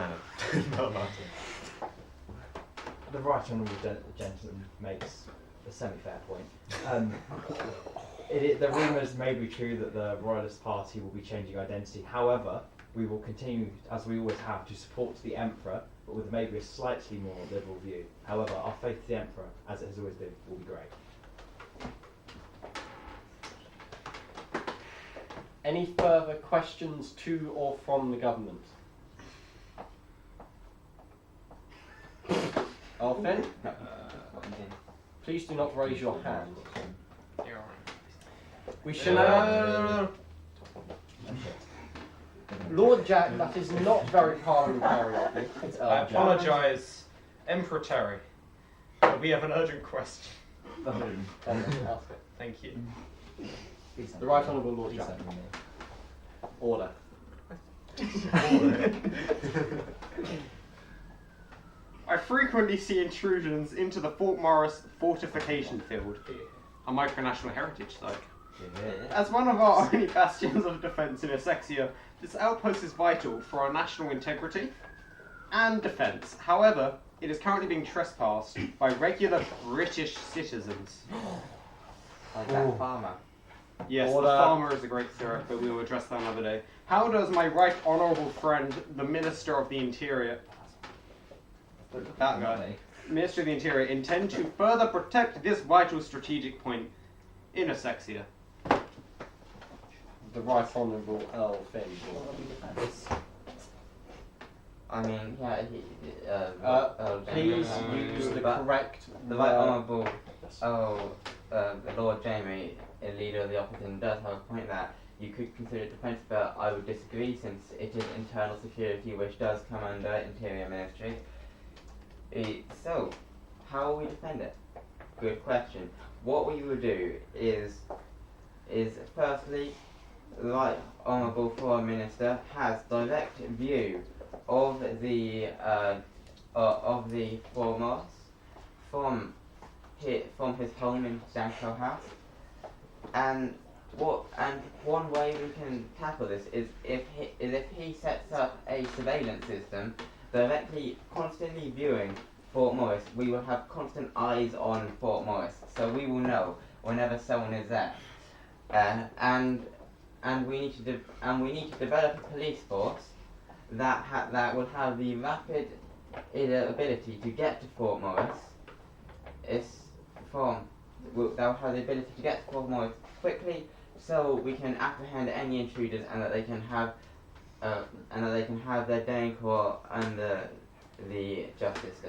Right Honourable Gentleman makes a semi-fair point. The rumours may be true that the Royalist Party will be changing identity. However, we will continue, as we always have, to support the Emperor, but with maybe a slightly more liberal view. However, our faith to the Emperor, as it has always been, will be great. Any further questions to or from the government? Alfin, please do not raise your hand. We shall now... Lord Jack, that is not very parliamentary of you. It's I Jack. apologise, Emperor Terry. We have an urgent question. Thank you. The Right Honourable Lord Jack. Order. I frequently see intrusions into the Fort Morris fortification field, a micronational heritage site. As one of our only bastions of defence in Essexia, this outpost is vital for our national integrity and defence. However, it is currently being trespassed by regular British citizens. Like that farmer. Yes, Order. the farmer is a great syrup, but we will address that another day. How does my right honourable friend, the Minister of the Interior, that guy, Minister of the Interior, intend to further protect this vital strategic point in Essexia? The Right Honourable Earl Finn. I mean, yeah, Please use the correct The Right Honourable Lord Jamie, a leader of the opposition, does have a point that you could consider it defence, but I would disagree since it is internal security which does come under Interior Ministry. So, how will we defend it? Good question. What we will do is firstly, the Right Honourable Foreign Minister has direct view of the Fort Morris from his home in Stanco House, and one way we can tackle this is if he sets up a surveillance system directly, constantly viewing Fort Morris. We will have constant eyes on Fort Morris, so we will know whenever someone is there, and we need to develop a police force that will have the rapid ability to get to Fort Morris. That will have the ability to get to Fort Morris quickly, so we can apprehend any intruders, and that they can have their day in court under the Justice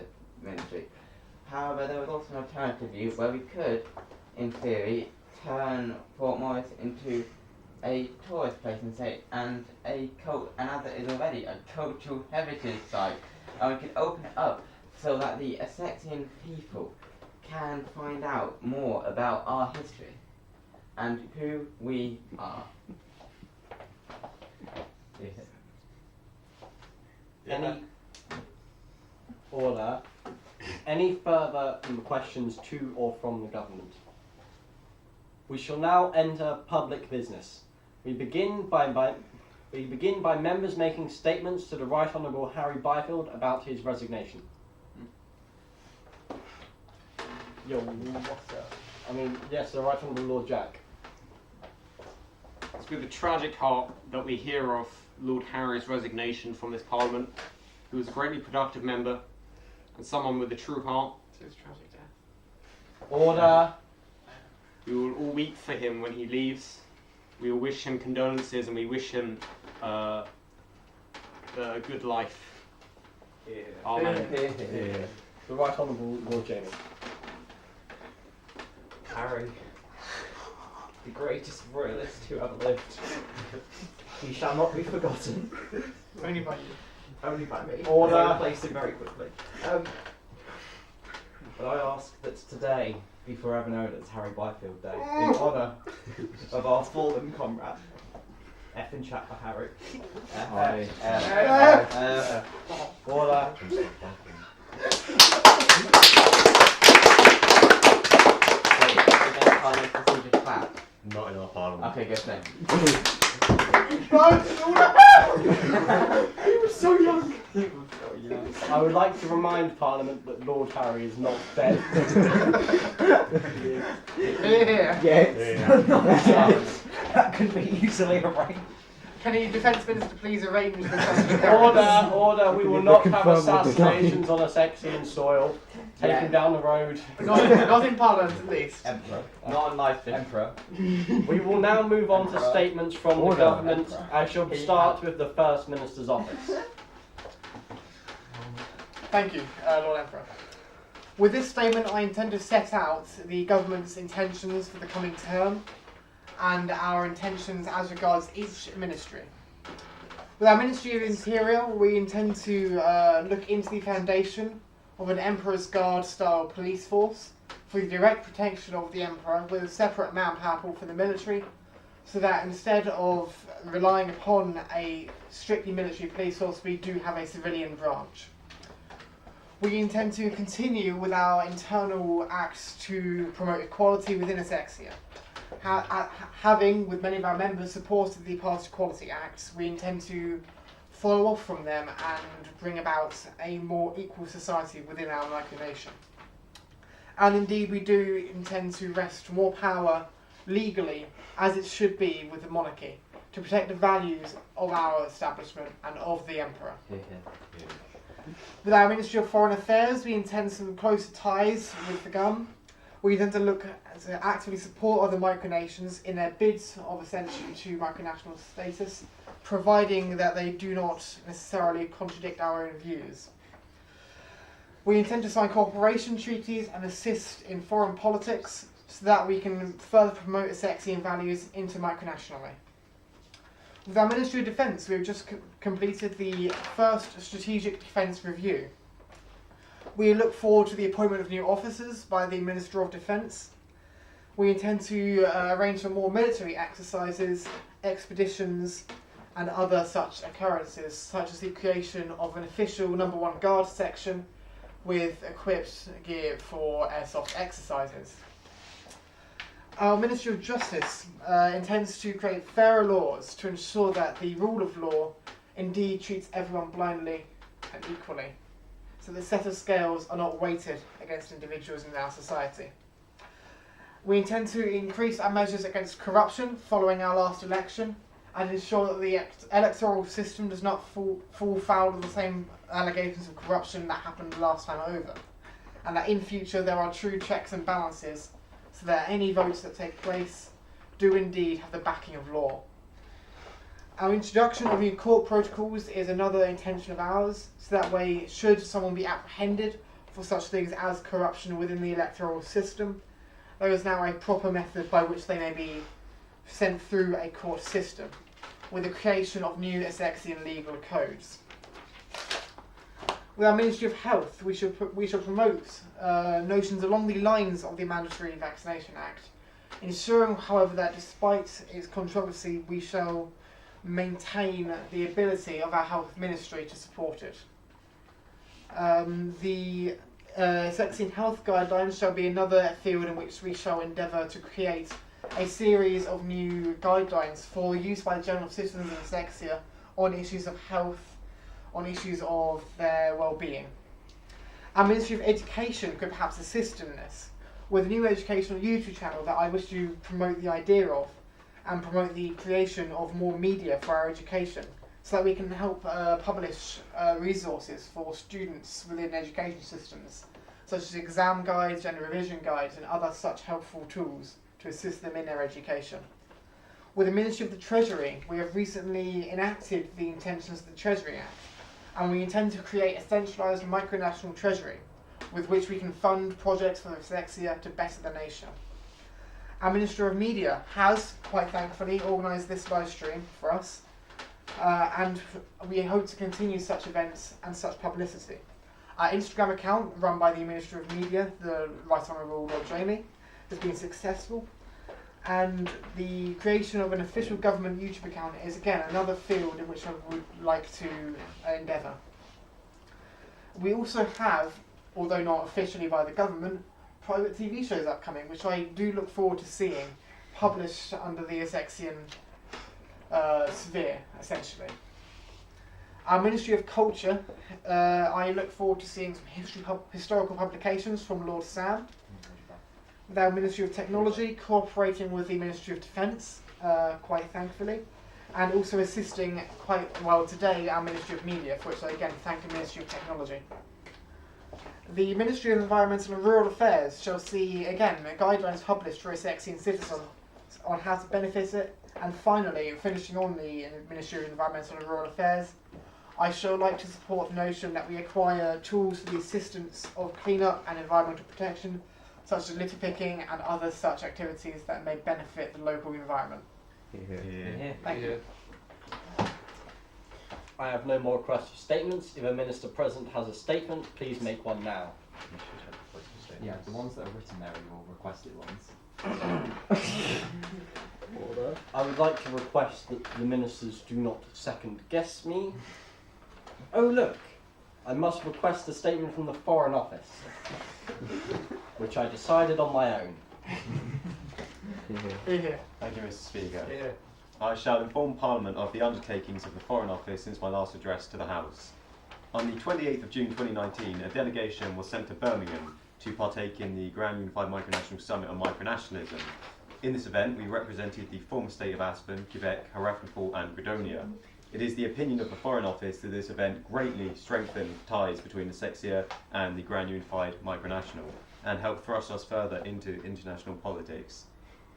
Ministry. However, there was also an alternative view where we could, in theory, turn Fort Morris into a tourist place and as it is already a cultural heritage site, and we could open it up so that the Essexian people can find out more about our history and who we are. Any order? Any further questions to or from the government? We shall now enter public business. We begin by members making statements to the Right Honourable Harry Byfield about his resignation. Yo, what's that? I mean, yes, the Right Honourable Lord Jack. It's with a tragic heart that we hear of Lord Harry's resignation from this Parliament, who was a greatly productive member and someone with a true heart. So it's tragic death. Order. We will all weep for him when he leaves. We will wish him condolences and we wish him a good life. Yeah. Amen. Yeah. The Right Honourable Lord Jamie. Harry, the greatest royalist who ever lived. He shall not be forgotten. Only by you. Only by me. Order. I replace him very quickly. But I ask that today be forever known as Harry Byfield Day, in honour of our fallen comrade. F in chat for Harry. Order. Procedure clap. Not in our parliament. Okay, good thing. He was so young. I would like to remind Parliament that Lord Harry is not dead. Here. Yes. That could be easily arranged. Can the Defence Minister please arrange for such Order, we will not have confirm with the assassinations on Essexian soil. Take him down the road. Not in Parliament, at least. Emperor. Not on live stream. Emperor. We will now move on to statements from the government. I shall start with the First Minister's office. Thank you, Lord Emperor. With this statement, I intend to set out the government's intentions for the coming term and our intentions as regards each ministry. With our Ministry of Interior, we intend to look into the foundation of an Emperor's Guard style police force for the direct protection of the Emperor with a separate manpower pool for the military, so that instead of relying upon a strictly military police force, we do have a civilian branch. We intend to continue with our internal acts to promote equality within Essexia. Having, with many of our members, supported the past Equality Acts, we intend to follow off from them and bring about a more equal society within our micronation. And indeed, we do intend to wrest more power legally, as it should be with the monarchy, to protect the values of our establishment and of the Emperor. With our Ministry of Foreign Affairs, we intend some closer ties with the GUM. We intend to look to actively support other micronations in their bids of ascension to micronational status, providing that they do not necessarily contradict our own views. We intend to sign cooperation treaties and assist in foreign politics so that we can further promote Essexian values into micronationally. With our Ministry of Defence, we have just completed the first Strategic Defence Review. We look forward to the appointment of new officers by the Minister of Defence. We intend to arrange for more military exercises, expeditions, and other such occurrences, such as the creation of an official No. 1 Guard section with equipped gear for airsoft exercises. Our Ministry of Justice intends to create fairer laws to ensure that the rule of law indeed treats everyone blindly and equally, so that set of scales are not weighted against individuals in our society. We intend to increase our measures against corruption following our last election and ensure that the electoral system does not fall foul of the same allegations of corruption that happened last time over, and that in future there are true checks and balances so that any votes that take place do indeed have the backing of law. Our introduction of new court protocols is another intention of ours, so that way, should someone be apprehended for such things as corruption within the electoral system, there is now a proper method by which they may be sent through a court system, with the creation of new Essexian legal codes. With our Ministry of Health, we shall promote notions along the lines of the Mandatory Vaccination Act, ensuring, however, that despite its controversy, we shall maintain the ability of our Health Ministry to support it. The Essexian Health Guidelines shall be another field in which we shall endeavour to create a series of new guidelines for use by the general citizens of Essexia on issues of health, on issues of their well-being. Our Ministry of Education could perhaps assist in this, with a new educational YouTube channel that I wish to promote the idea of, and promote the creation of more media for our education, so that we can help publish resources for students within education systems, such as exam guides, general revision guides, and other such helpful tools to assist them in their education. With the Ministry of the Treasury, we have recently enacted the intentions of the Treasury Act, and we intend to create a centralised micronational treasury with which we can fund projects for Essexia to better the nation. Our Minister of Media has, quite thankfully, organised this live stream for us, and we hope to continue such events and such publicity. Our Instagram account, run by the Minister of Media, the Right Honourable Lord Jamie, has been successful, and the creation of an official government YouTube account is again another field in which I would like to endeavour. We also have, although not officially by the government, private TV shows upcoming, which I do look forward to seeing published under the Essexian sphere, essentially. Our Ministry of Culture, I look forward to seeing some historical publications from Lord Sam. With our Ministry of Technology, cooperating with the Ministry of Defence, quite thankfully, and also assisting quite well today our Ministry of Media, for which I again thank the Ministry of Technology. The Ministry of Environmental and Rural Affairs shall see, again, guidelines published for Essexian citizens on how to benefit it. And finally, finishing on the Ministry of Environmental and Rural Affairs, I shall like to support the notion that we acquire tools for the assistance of clean-up and environmental protection, such as litter picking and other such activities that may benefit the local environment. Yeah. Thank you. I have no more requests for statements. If a minister present has a statement, please make one now. Yeah, the ones that are written there are your requested ones. Order. I would like to request that the ministers do not second guess me. Oh look, I must request a statement from the Foreign Office, which I decided on my own. Here. Thank you, Mr. Speaker. I shall inform Parliament of the undertakings of the Foreign Office since my last address to the House. On the 28th of June 2019, a delegation was sent to Birmingham to partake in the Grand Unified Micronational Summit on Micronationalism. In this event, we represented the former state of Aspen, Quebec, Hawarden and Bredonia. It is the opinion of the Foreign Office that this event greatly strengthened ties between Essexia and the Grand Unified Micronational and helped thrust us further into international politics.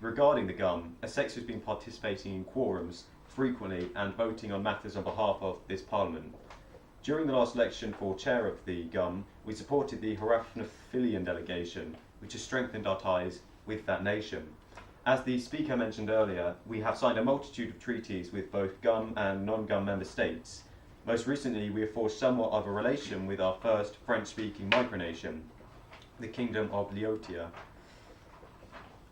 Regarding the GUM, Essexia has been participating in quorums frequently and voting on matters on behalf of this Parliament. During the last election for chair of the GUM, we supported the Hawarden delegation, which has strengthened our ties with that nation. As the Speaker mentioned earlier, we have signed a multitude of treaties with both GUM and non-GUM member states. Most recently, we have forged somewhat of a relation with our first French-speaking micronation, the Kingdom of Leotia.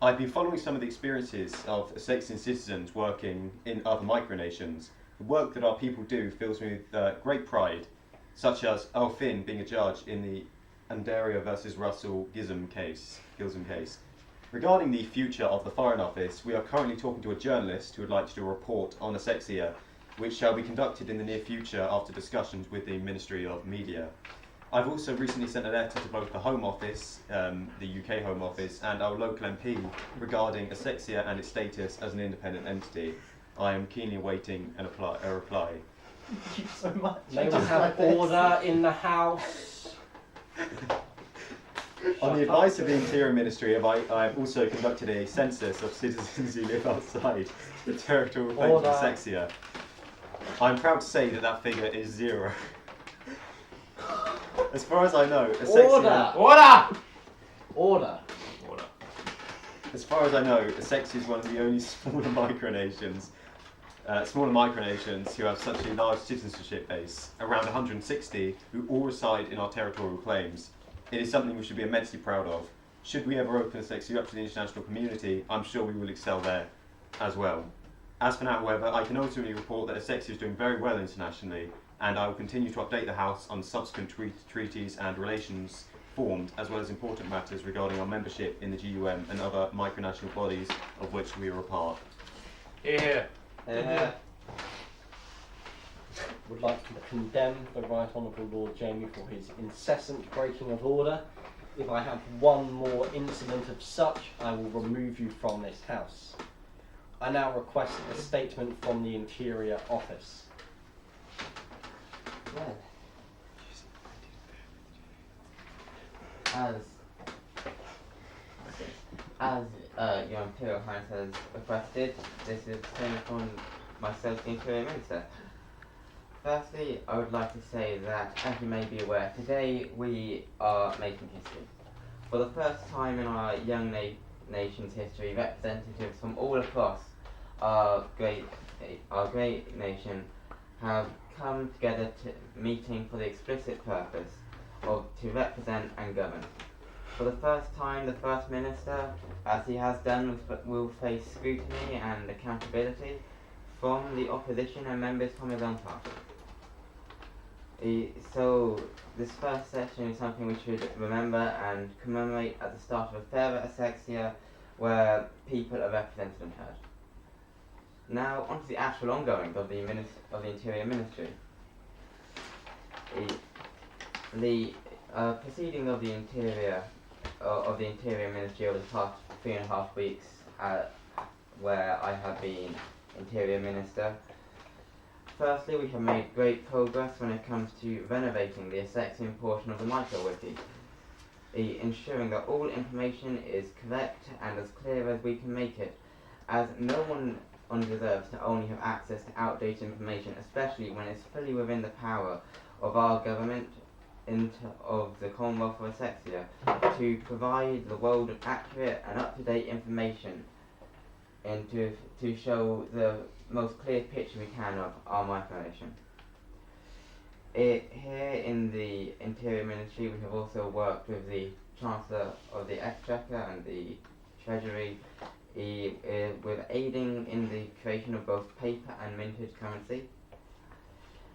I've been following some of the experiences of Essexian citizens working in other micronations. The work that our people do fills me with great pride, such as Earl Finn being a judge in the Andaria versus Russell Gilsham case. Regarding the future of the Foreign Office, we are currently talking to a journalist who would like to do a report on Essexia, which shall be conducted in the near future after discussions with the Ministry of Media. I've also recently sent a letter to both the Home Office, the UK Home Office, and our local MP regarding Essexia and its status as an independent entity. I am keenly awaiting a reply. Thank you so much. May we have order in the House? On the advice of the Interior Ministry, I have also conducted a census of citizens who live outside the territorial plains of Essexia. I'm proud to say that that figure is 0. As far as I know, Essexia... Order! As far as I know, Essexia is one of the only smaller micronations who have such a large citizenship base, around 160, who all reside in our territorial claims. It is something we should be immensely proud of. Should we ever open Essexia up to the international community, I'm sure we will excel there as well. As for now, however, I can ultimately report that Essexia is doing very well internationally, and I will continue to update the House on subsequent treaties and relations formed, as well as important matters regarding our membership in the GUM and other micronational bodies of which we are a part. Would like to condemn the Right Honourable Lord Jamie for his incessant breaking of order. If I have one more incident of such, I will remove you from this House. I now request a statement from the Interior Office. Well, as your Imperial Highness has requested, this is a statement from myself, the Interior Minister. Firstly, I would like to say that, as you may be aware, today we are making history. For the first time in our young nation's history, representatives from all across our great nation have come together to meeting for the explicit purpose of to represent and govern. For the first time, the First Minister, as he has done, will face scrutiny and accountability from the opposition and members from his own party. So this first session is something we should remember and commemorate at the start of a fairer Essexia where people are represented and heard. Now, on to the actual ongoing of the Interior Ministry. The proceeding of the Interior Ministry over the past 3.5 weeks, where I have been Interior Minister. Firstly, we have made great progress when it comes to renovating the Essexian portion of the micro-wiki, ensuring that all information is correct and as clear as we can make it, as no one deserves to only have access to outdated information, especially when it's fully within the power of our government of the Commonwealth of Essexia to provide the world with accurate and up-to-date information and to show the most clear picture we can of our micronation. Here in the Interior Ministry, we have also worked with the Chancellor of the Exchequer and the Treasury with aiding in the creation of both paper and minted currency.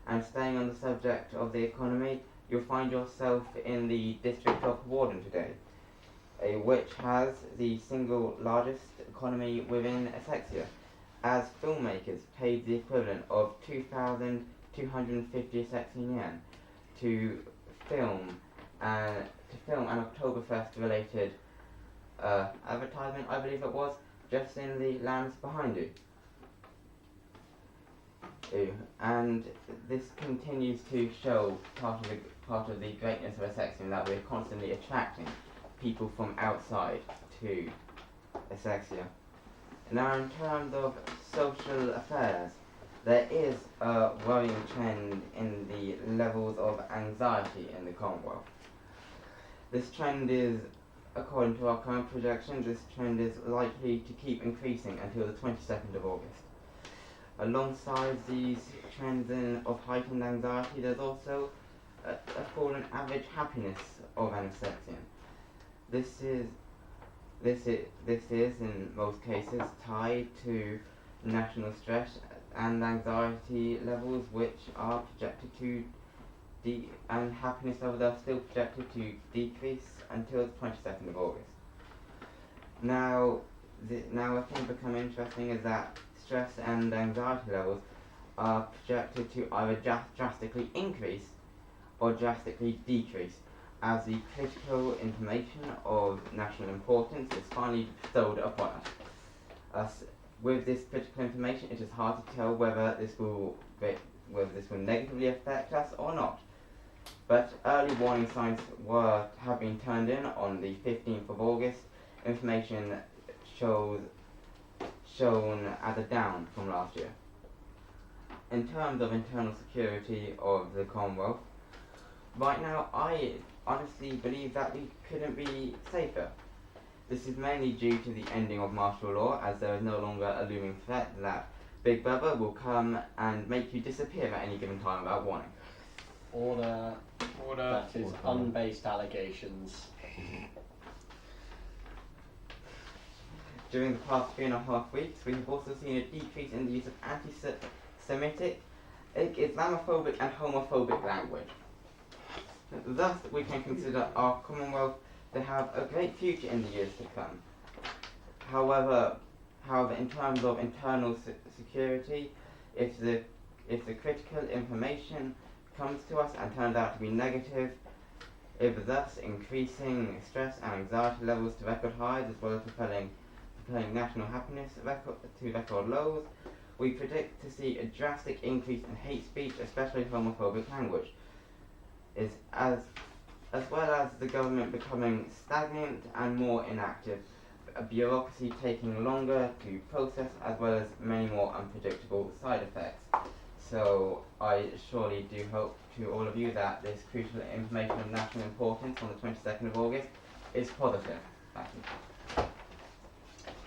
And staying on the subject of the economy, you'll find yourself in the district of Hawarden today, which has the single largest economy within Essexia, as filmmakers paid the equivalent of 2,250 Essexian yen to film an Oktoberfest related advertisement, I believe it was, just in the lands behind you. And this continues to show part of the greatness of Essexian, that we're constantly attracting people from outside to Essexia. Now, in terms of social affairs, there is a worrying trend in the levels of anxiety in the Commonwealth. This trend is, according to our current projections, this trend is likely to keep increasing until the 22nd of August. Alongside these trends of heightened anxiety, there's also a fall in average happiness of an Essexian. This is in most cases tied to national stress and anxiety levels, which are projected to and happiness levels are still projected to decrease until the 22nd of August. Now a thing become interesting is that stress and anxiety levels are projected to either drastically increase or drastically decrease as the critical information of national importance is finally bestowed upon us. With this critical information, it is hard to tell whether this will negatively affect us or not. But early warning signs have been turned in on the 15th of August. Information shown as a down from last year. In terms of internal security of the Commonwealth, right now I honestly believe that we couldn't be safer. This is mainly due to the ending of martial law, as there is no longer a looming threat that Big Brother will come and make you disappear at any given time without warning. Order. That is unbased allegations. During the past 3.5 weeks, we have also seen a decrease in the use of anti-Semitic, Islamophobic and homophobic language. Thus, we can consider our Commonwealth to have a great future in the years to come. However, in terms of internal security, if the critical information comes to us and turns out to be negative, if thus increasing stress and anxiety levels to record highs as well as propelling national happiness to record lows, we predict to see a drastic increase in hate speech, especially homophobic language, as well as the government becoming stagnant and more inactive, a bureaucracy taking longer to process, as well as many more unpredictable side effects. So I surely do hope to all of you that this crucial information of national importance on the 22nd of August is positive. Thank you.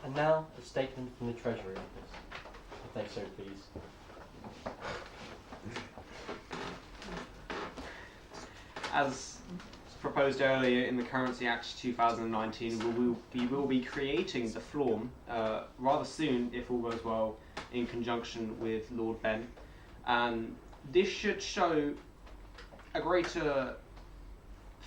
And now a statement from the Treasury Office, if they so please. As proposed earlier in the Currency Act 2019, we will be creating the FLORM rather soon, if all goes well, in conjunction with Lord Ben. This should show a greater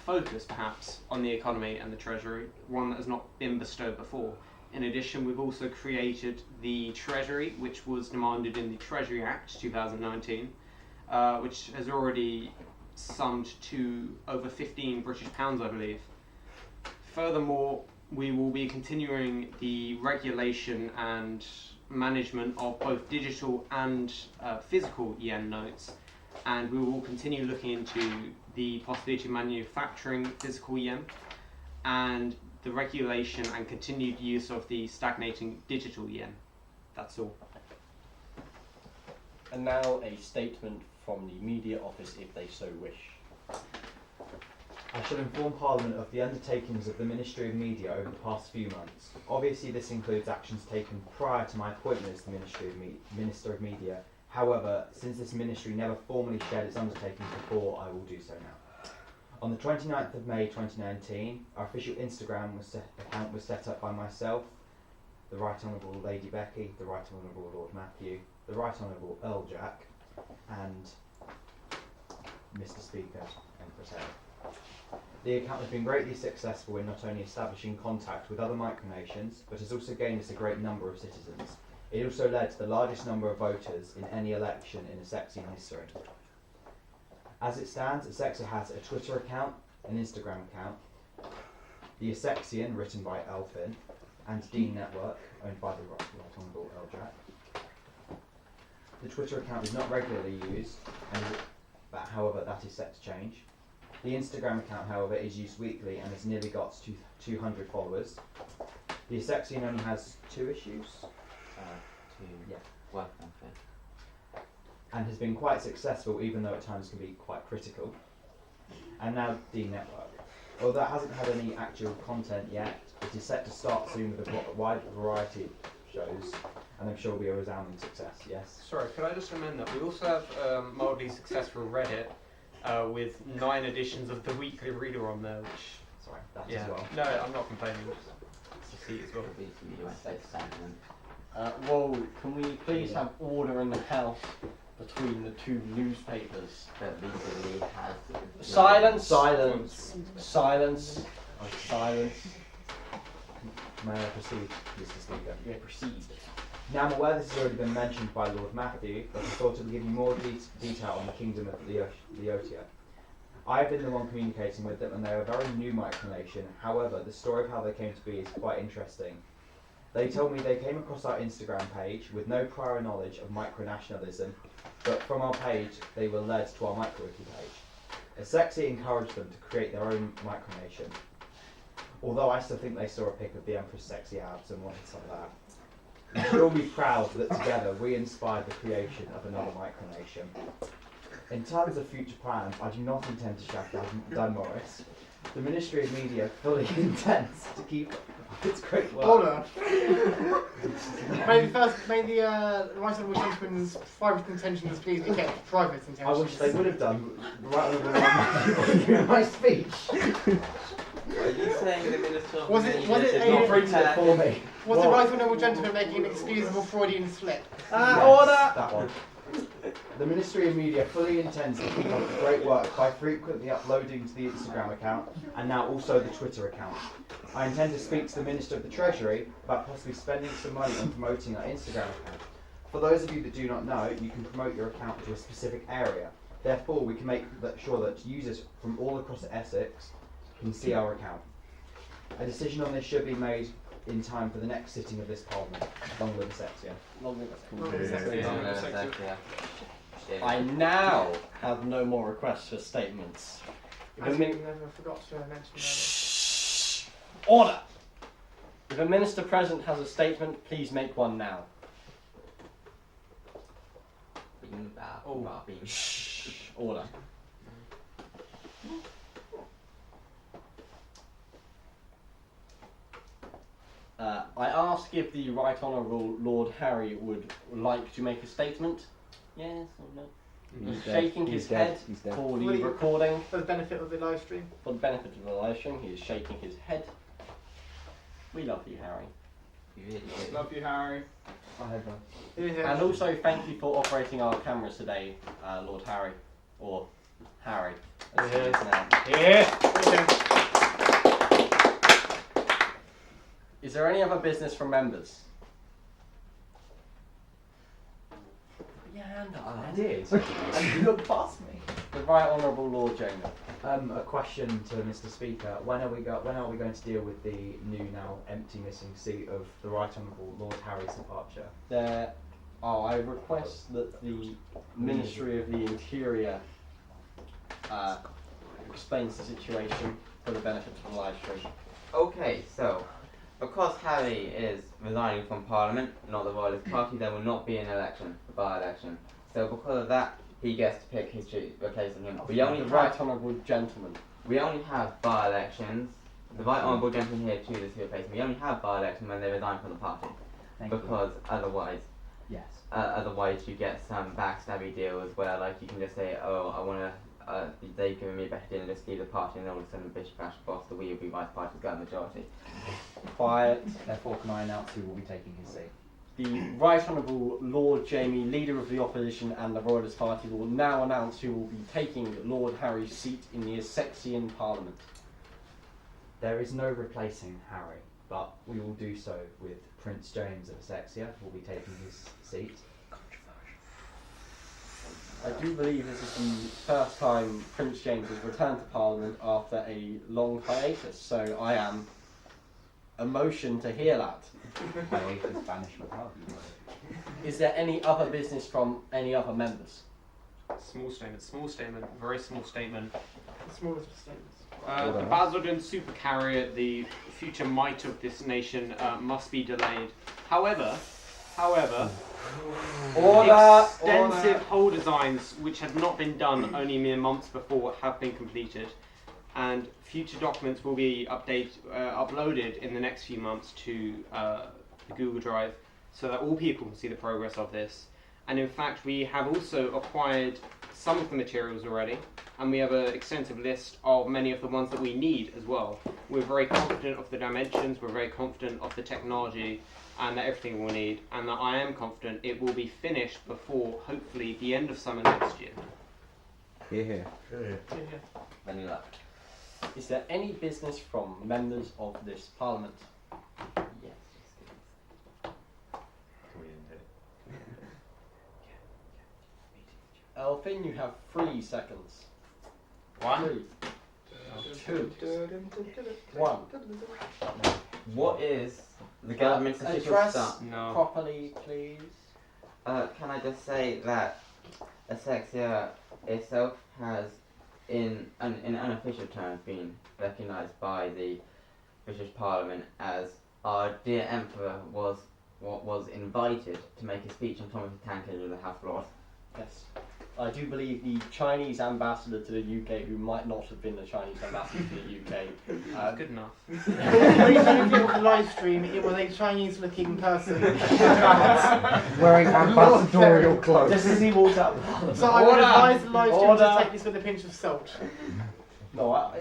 focus, perhaps, on the economy and the Treasury, one that has not been bestowed before. In addition, we've also created the Treasury, which was demanded in the Treasury Act 2019, which has already summed to over 15 British pounds, I believe. Furthermore, we will be continuing the regulation and management of both digital and physical yen notes, and we will continue looking into the possibility of manufacturing physical yen and the regulation and continued use of the stagnating digital yen. That's all. And now a statement from the media office if they so wish. I shall inform Parliament of the undertakings of the Ministry of Media over the past few months. Obviously, this includes actions taken prior to my appointment as the Minister of Media. However, since this ministry never formally shared its undertakings before, I will do so now. On the 29th of May 2019, our official Instagram account was set up by myself, the Right Honourable Lady Becky, the Right Honourable Lord Matthew, the Right Honourable Earl Jack, and Mr. Speaker, Empress Hale. The account has been greatly successful in not only establishing contact with other micronations, but has also gained us a great number of citizens. It also led to the largest number of voters in any election in Essexian history. As it stands, Essexia has a Twitter account, an Instagram account, the Essexian, written by Elfin, and Dean Network, owned by the Right Honourable Earl Jack. The Twitter account is not regularly used, however, that is set to change. The Instagram account, however, is used weekly and has nearly got to 200 followers. The Essexian only has 2 issues. Yeah. Work on it. And has been quite successful, even though at times can be quite critical. And now Dean Network. Although it hasn't had any actual content yet, it is set to start soon with a wide variety of shows, and I'm sure will be a resounding success. Yes? Sorry, could I just amend that? We also have mildly successful Reddit with 9 editions of the Weekly Reader on there, which... Sorry, that yeah. as well. No, I'm not complaining. Just to see as well. Well, can we please have order in the house between the 2 newspapers? Silence! Silence! Silence! Silence! May I proceed, Mr. Speaker? Yeah, proceed. Now I'm aware this has already been mentioned by Lord Matthew, but I thought it would give you more detail on the Kingdom of Leotia. I have been the one communicating with them, and they are a very new micronation. However, the story of how they came to be is quite interesting. They told me they came across our Instagram page with no prior knowledge of micronationalism, but from our page they were led to our microwiki page. Essexia encouraged them to create their own micronation, although I still think they saw a pic of the Empress Sexy abs and wanted some of that. You should all be proud that together we inspired the creation of another micronation. In terms of future plans, I do not intend to shut down Dunmorris. The Ministry of Media fully intends to keep its great work. Order. May the Right Honourable Gentleman's private intentions please be kept private intentions. I wish they would have done right over my speech. Are you saying the Minister of Was it Media a- Not printed it for me. Was the Right Honourable Gentleman making an excusable Freudian slip? Yes, Order! That one. The Ministry of Media fully intends to keep up the great work by frequently uploading to the Instagram account and now also the Twitter account. I intend to speak to the Minister of the Treasury about possibly spending some money on promoting our Instagram account. For those of you that do not know, you can promote your account to a specific area. Therefore, we can make sure that users from all across Essex can see our account. A decision on this should be made in time for the next sitting of this Parliament, along with Essexia. I now have no more requests for statements. As we never forgot to mention Shh! Order! If a minister present has a statement, please make one now. Shh! Order. I ask if the Right Honourable Lord Harry would like to make a statement. Yes or no? He's shaking his head for the recording. for the benefit of the live stream. For the benefit of the live stream, he is shaking his head. We love you, Harry. Love you, Harry. And also, thank you for operating our cameras today, Lord Harry. Or Harry, as he is now. Yeah. Is there there any other business from members? Yeah, I did. And you looked past me. The Right Honourable Lord Jamie. A question to Mr. Speaker. When are we going to deal with the new, now empty, missing seat of the Right Honourable Lord Harry's departure? I request that the Ministry of the Interior explains the situation for the benefit of the live stream. Okay, so because Harry is resigning from Parliament, not the Royalist Party, there will not be an election, a by-election. So because of that, he gets to pick his chief replacing him. The Right Honourable Gentleman. We only have by-elections. The Right Honourable Gentleman here chooses to replace him. We only have by-elections when they resign from the party. Because otherwise, Yes. otherwise you get some backstabby deals where like you can just say, oh, I want to, they've given me a better deal and just leave the party, and all of a sudden Bishop Ash Boss, the Wee Vice Party's got a majority. Quiet. Therefore, can I announce who will be taking his seat? The Right Honourable Lord Jamie, Leader of the Opposition and the Royalist Party, will now announce who will be taking Lord Harry's seat in the Essexian Parliament. There is no replacing Harry, but we will do so with Prince James of Essexia, who will be taking his seat. I do believe this is the first time Prince James has returned to Parliament after a long hiatus, so I am emotioned to hear that. Hiatus, banishment, Is there any other business from any other members? Small statement, very small statement. The smallest of statements. The Basildon supercarrier, the future might of this nation, must be delayed. However, extensive hull designs which had not been done only mere months before have been completed, and future documents will be uploaded in the next few months to the Google Drive so that all people can see the progress of this. And in fact, we have also acquired some of the materials already, and we have an extensive list of many of the ones that we need as well. We're very confident of the dimensions, we're very confident of the technology, and that everything we'll need, and that I am confident it will be finished before, hopefully, the end of summer next year. Here. Any luck? Is there any business from members of this Parliament? Yes. Can we end it? Elfin, you have 3 seconds. 1, 3, 2, 1. What is the government's official Address stance? No. properly, please. Can I just say that Essexia itself has, in unofficial terms, been recognised by the British Parliament as our dear Emperor was invited to make a speech on Thomas the Tank Engine of the House of Lords. Yes. I do believe the Chinese ambassador to the UK, who might not have been the Chinese ambassador to the UK. good enough. When you don't feel the live stream, it was a Chinese-looking person Wearing ambassadorial clothes. Just as he walked out of the Parliament. So I would advise the live stream to take this with a pinch of salt. No,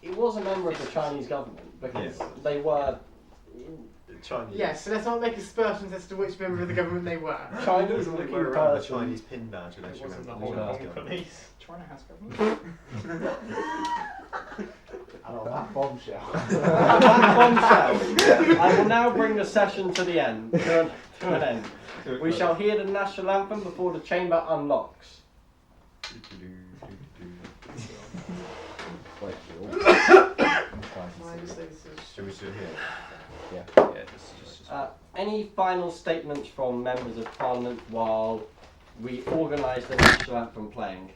it was a member of the Chinese government because they were Chinese. Yes, so let's not make aspersions as to which member of the government they were. Chinese They looking wear around the person. Chinese pin badge. I don't Wasn't the remember Hong the Kong Chinese police. China has government. And on that bombshell. Bombshell. I will now bring the session to the end. To an end. We shall hear the national anthem before the chamber unlocks. Should we still hear? Any final statements from members of Parliament while we organise the national anthem playing?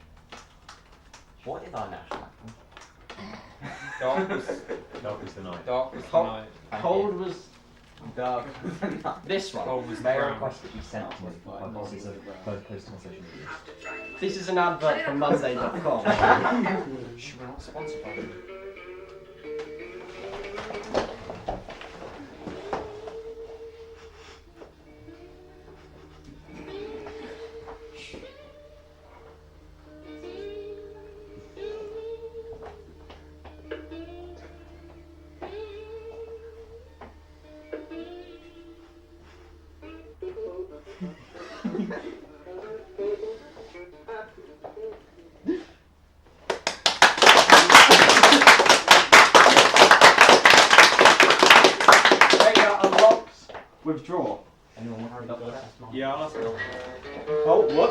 What is our national anthem? Dark was the night. Dark was the Cold- night. Cold was dark. This one. Cold was the May I brown. request that you sent to me for purposes of both posting and social media? This is an advert from Monday.com. Shh, we're not sponsored by them. withdraw. Anyone want to adopt that? Yeah, I'll ask. Oh, what?